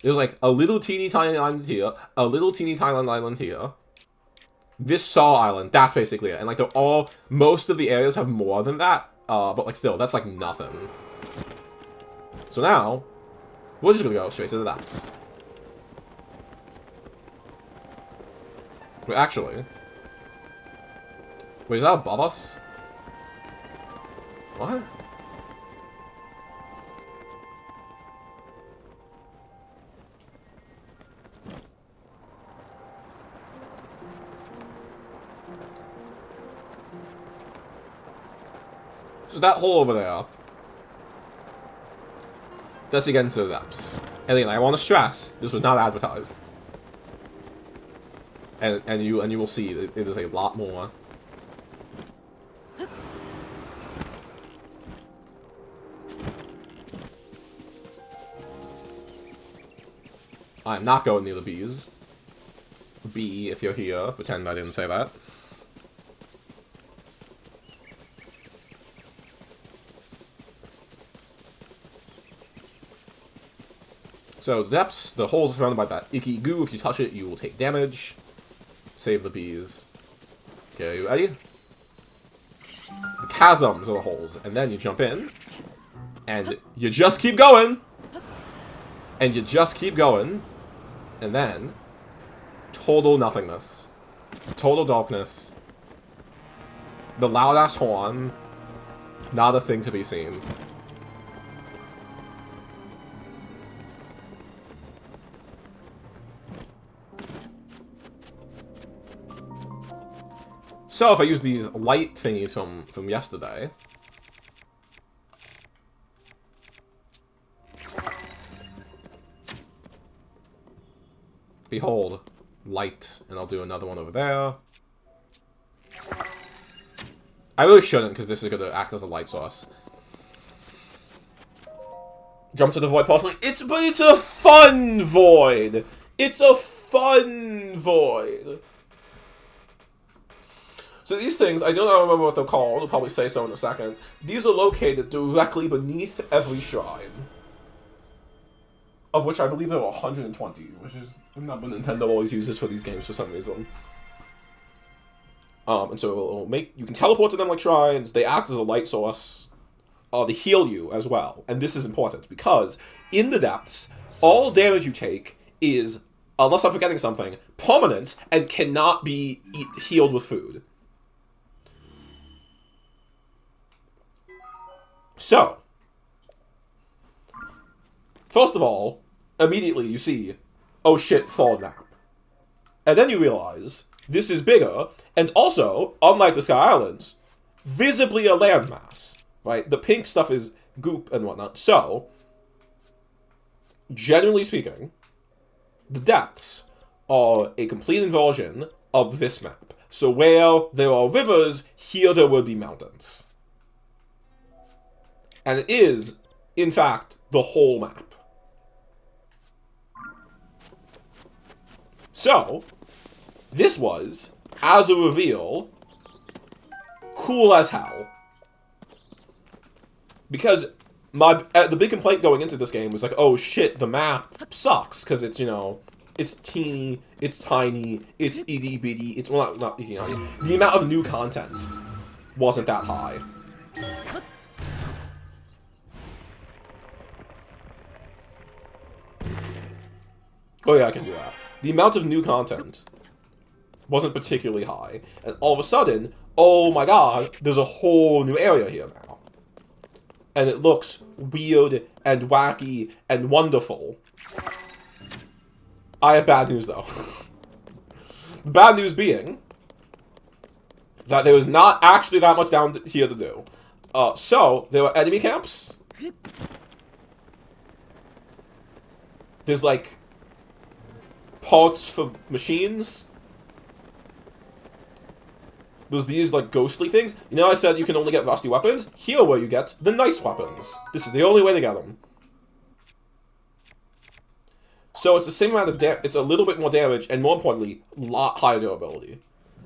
There's, like, a little teeny tiny island here, a little teeny tiny island here. This Saw Island, that's basically it. And, like, they're all, most of the areas have more than that, but, like, still, that's, like, nothing. So now, we're just gonna go straight to the depths. Wait, actually... Wait, is that above us? What? So that hole over there, that's again to the depths. And again, I want to stress, this was not advertised. And you will see it is a lot more. I'm not going near the bees. Bee, if you're here, pretend I didn't say that. So, depths, the hole is surrounded by that icky goo. If you touch it, you will take damage. Save the bees. Okay, you ready? The chasms are the holes. And then you jump in. And you just keep going. And you just keep going, and then total nothingness. Total darkness. The loud-ass horn. Not a thing to be seen. So if I use these light thingies from yesterday... Behold, light, and I'll do another one over there. I really shouldn't, because this is going to act as a light source. Jump to the void possibly. But it's a fun void! It's a fun void! So these things, I don't remember what they're called, I'll probably say so in a second. These are located directly beneath every shrine. Of which I believe there are 120, which is the number Nintendo always uses for these games for some reason. And so it'll make, you can teleport to them like shrines, they act as a light source, they heal you as well. And this is important, because in the depths, all damage you take is, unless I'm forgetting something, permanent and cannot be healed with food. So, first of all, immediately you see, oh shit, fall map. And then you realize, this is bigger, and also, unlike the Sky Islands, visibly a landmass, right? The pink stuff is goop and whatnot. So, generally speaking, the depths are a complete inversion of this map. So where there are rivers, here there would be mountains. And it is, in fact, the whole map. So, this was, as a reveal, cool as hell. Because the big complaint going into this game was like, oh shit, the map sucks, because it's, you know, it's teeny, it's tiny, it's itty bitty, it's, well, not itty bitty. The amount of new content wasn't that high. Oh yeah, I can do that. The amount of new content wasn't particularly high. And all of a sudden, oh my god, there's a whole new area here now. And it looks weird and wacky and wonderful. I have bad news though. The bad news being that there was not actually that much down here to do. So, there were enemy camps. There's like parts for machines. There's these, like, ghostly things. You know I said you can only get rusty weapons? Here where you get the nice weapons. This is the only way to get them. So it's the same amount of it's a little bit more damage, and more importantly, a lot higher durability.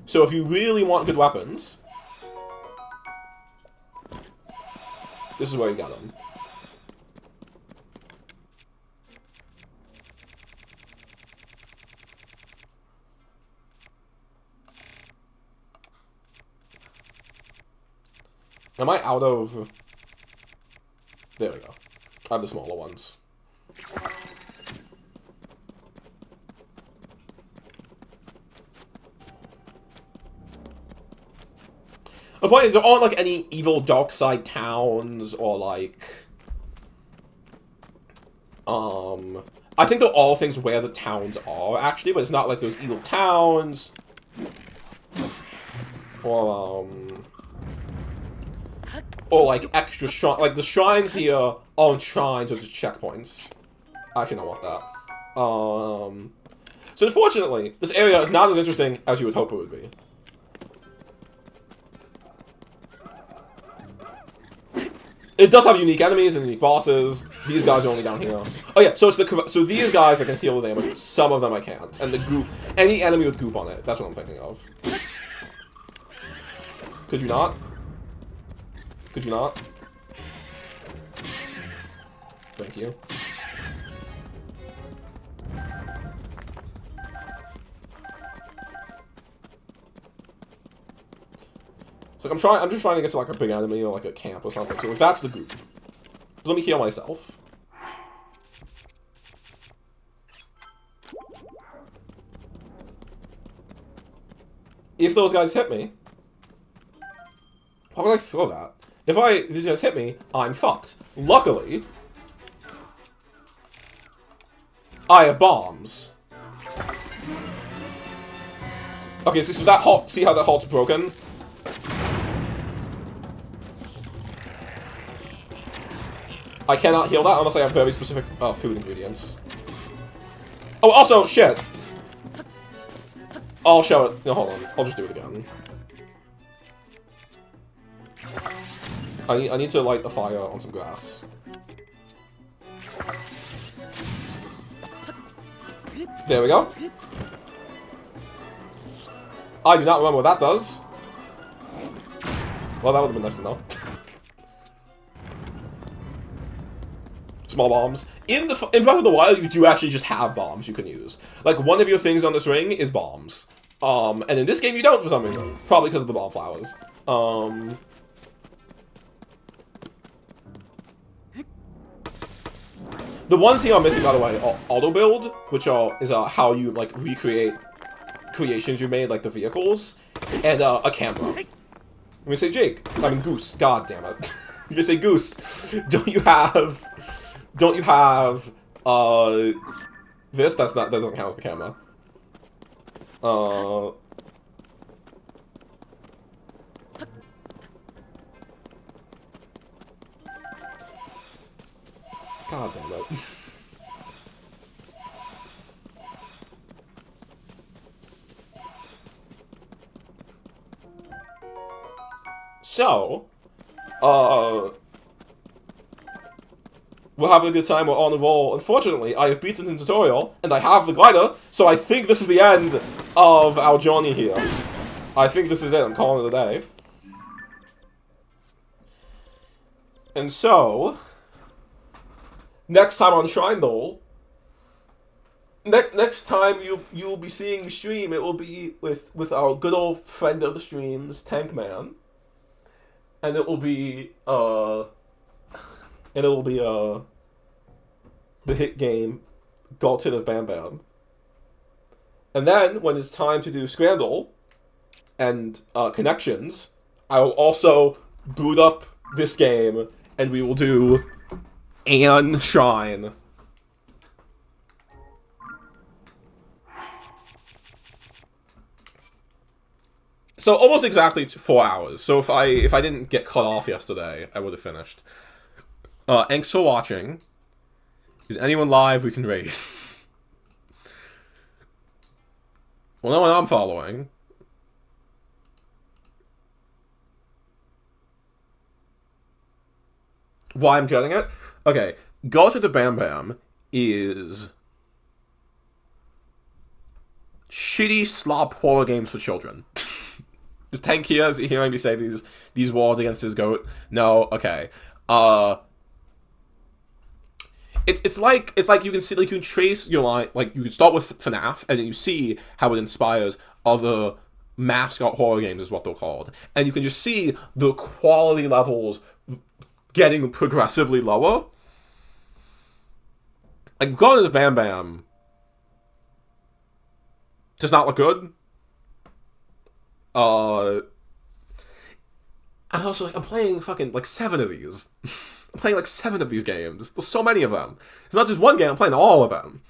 So if you really want good weapons, this is where you get them. Am I out of... There we go. I have the smaller ones. The point is, there aren't, like, any evil dark side towns, or, like... I think they're all things where the towns are, actually, but it's not like there's evil towns. Or, like, extra shrine. Like, the shrines here aren't shrines, or just checkpoints. Actually, I don't want that. So, unfortunately, this area is not as interesting as you would hope it would be. It does have unique enemies and unique bosses. These guys are only down here. Oh yeah, so it's so these guys I can heal the damage. Some of them I can't. And the goop, any enemy with goop on it. That's what I'm thinking of. Could you not? Could you not? Thank you. So I'm just trying to get to like a big enemy or like a camp or something. So like, that's the group. Let me heal myself. if those guys hit me, how would I throw that? If these guys hit me, I'm fucked. Luckily, I have bombs. Okay, so that halt, see how that halt's broken? I cannot heal that unless I have very specific food ingredients. Oh, also, shit! I'll show it. No, hold on. I'll just do it again. I need to light a fire on some grass. There we go. I do not remember what that does. Well, that would have been nice to know. Small bombs. In Breath of the Wild, you do actually just have bombs you can use. Like, one of your things on this ring is bombs. And in this game, you don't for some reason. Probably because of the bomb flowers. The ones here I'm missing, by the way, are auto build, which is how you like recreate creations you made, like the vehicles, and a camera. Let me say Jake. I mean Goose. God damn it. You say Goose. Don't you have this? That doesn't count as the camera. God damn it. So, we're having a good time, we're on the roll. Unfortunately, I have beaten the tutorial, and I have the glider, so I think this is the end of our journey here. I think this is it, I'm calling it a day. And so, next time on Shrine Doll, next time you'll be seeing me stream, it will be with our good old friend of the streams, Tankman. And it will be the hit game Gauntlet of Bam Bam. And then when it's time to do Scramble and connections, I will also boot up this game and we will do Anne Shrine. So almost exactly 4 hours. So if I didn't get cut off yesterday, I would have finished. Thanks for watching. Is anyone live we can raid? Well, no one I'm following. Why I'm dreading it? Okay, Go to the Bam Bam is shitty slop horror games for children. Is Tank here? Is he hearing me say these words against his goat? No? Okay. It's like you can see, like, you can trace your line, like, you can start with FNAF, and then you see how it inspires other mascot horror games, is what they're called. And you can just see the quality levels getting progressively lower. Like, going to the Bam Bam does not look good. And also, like, I'm playing fucking, like, 7 of these. I'm playing, like, 7 of these games. There's so many of them. It's not just one game, I'm playing all of them.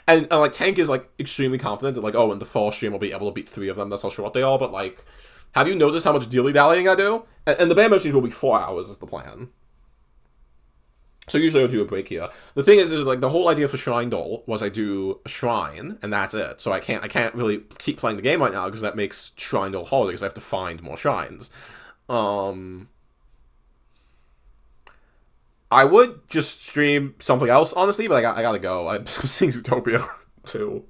And like, Tank is, like, extremely confident that, like, oh, in the fall stream I'll be able to beat 3 of them. That's not sure what they are, but, like, have you noticed how much dilly-dallying I do? And the Bam Bam streams will be 4 hours is the plan. So usually I'll do a break here. The thing is like, the whole idea for Shrine Doll was I do a shrine, and that's it. So I can't really keep playing the game right now, because that makes Shrine Doll harder, because I have to find more shrines. I would just stream something else, honestly, but I gotta go. I'm seeing Zootopia, too.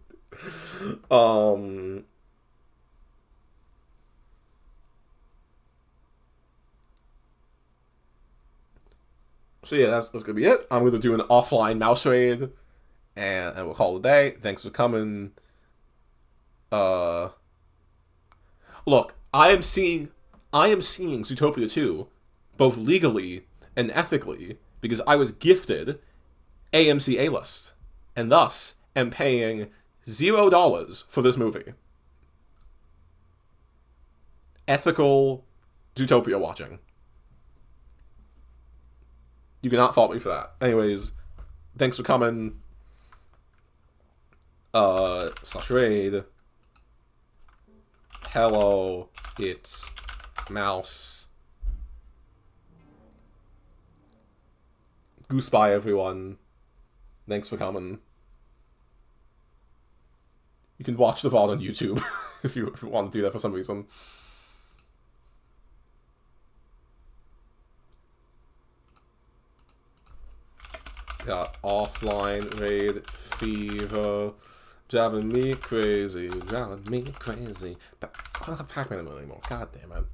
So yeah, that's gonna be it. I'm gonna do an offline mouse raid, and we'll call it a day. Thanks for coming. Look, I am seeing Zootopia 2, both legally and ethically, because I was gifted AMC A-list, and thus am paying $0 for this movie. ethical Zootopia watching. You cannot fault me for that. Anyways, thanks for coming. /raid. Hello, it's Mouse. Goose bye, everyone. Thanks for coming. You can watch the VOD on YouTube if you want to do that for some reason. Got offline raid fever, driving me crazy, Pac-Man anymore. God damn it.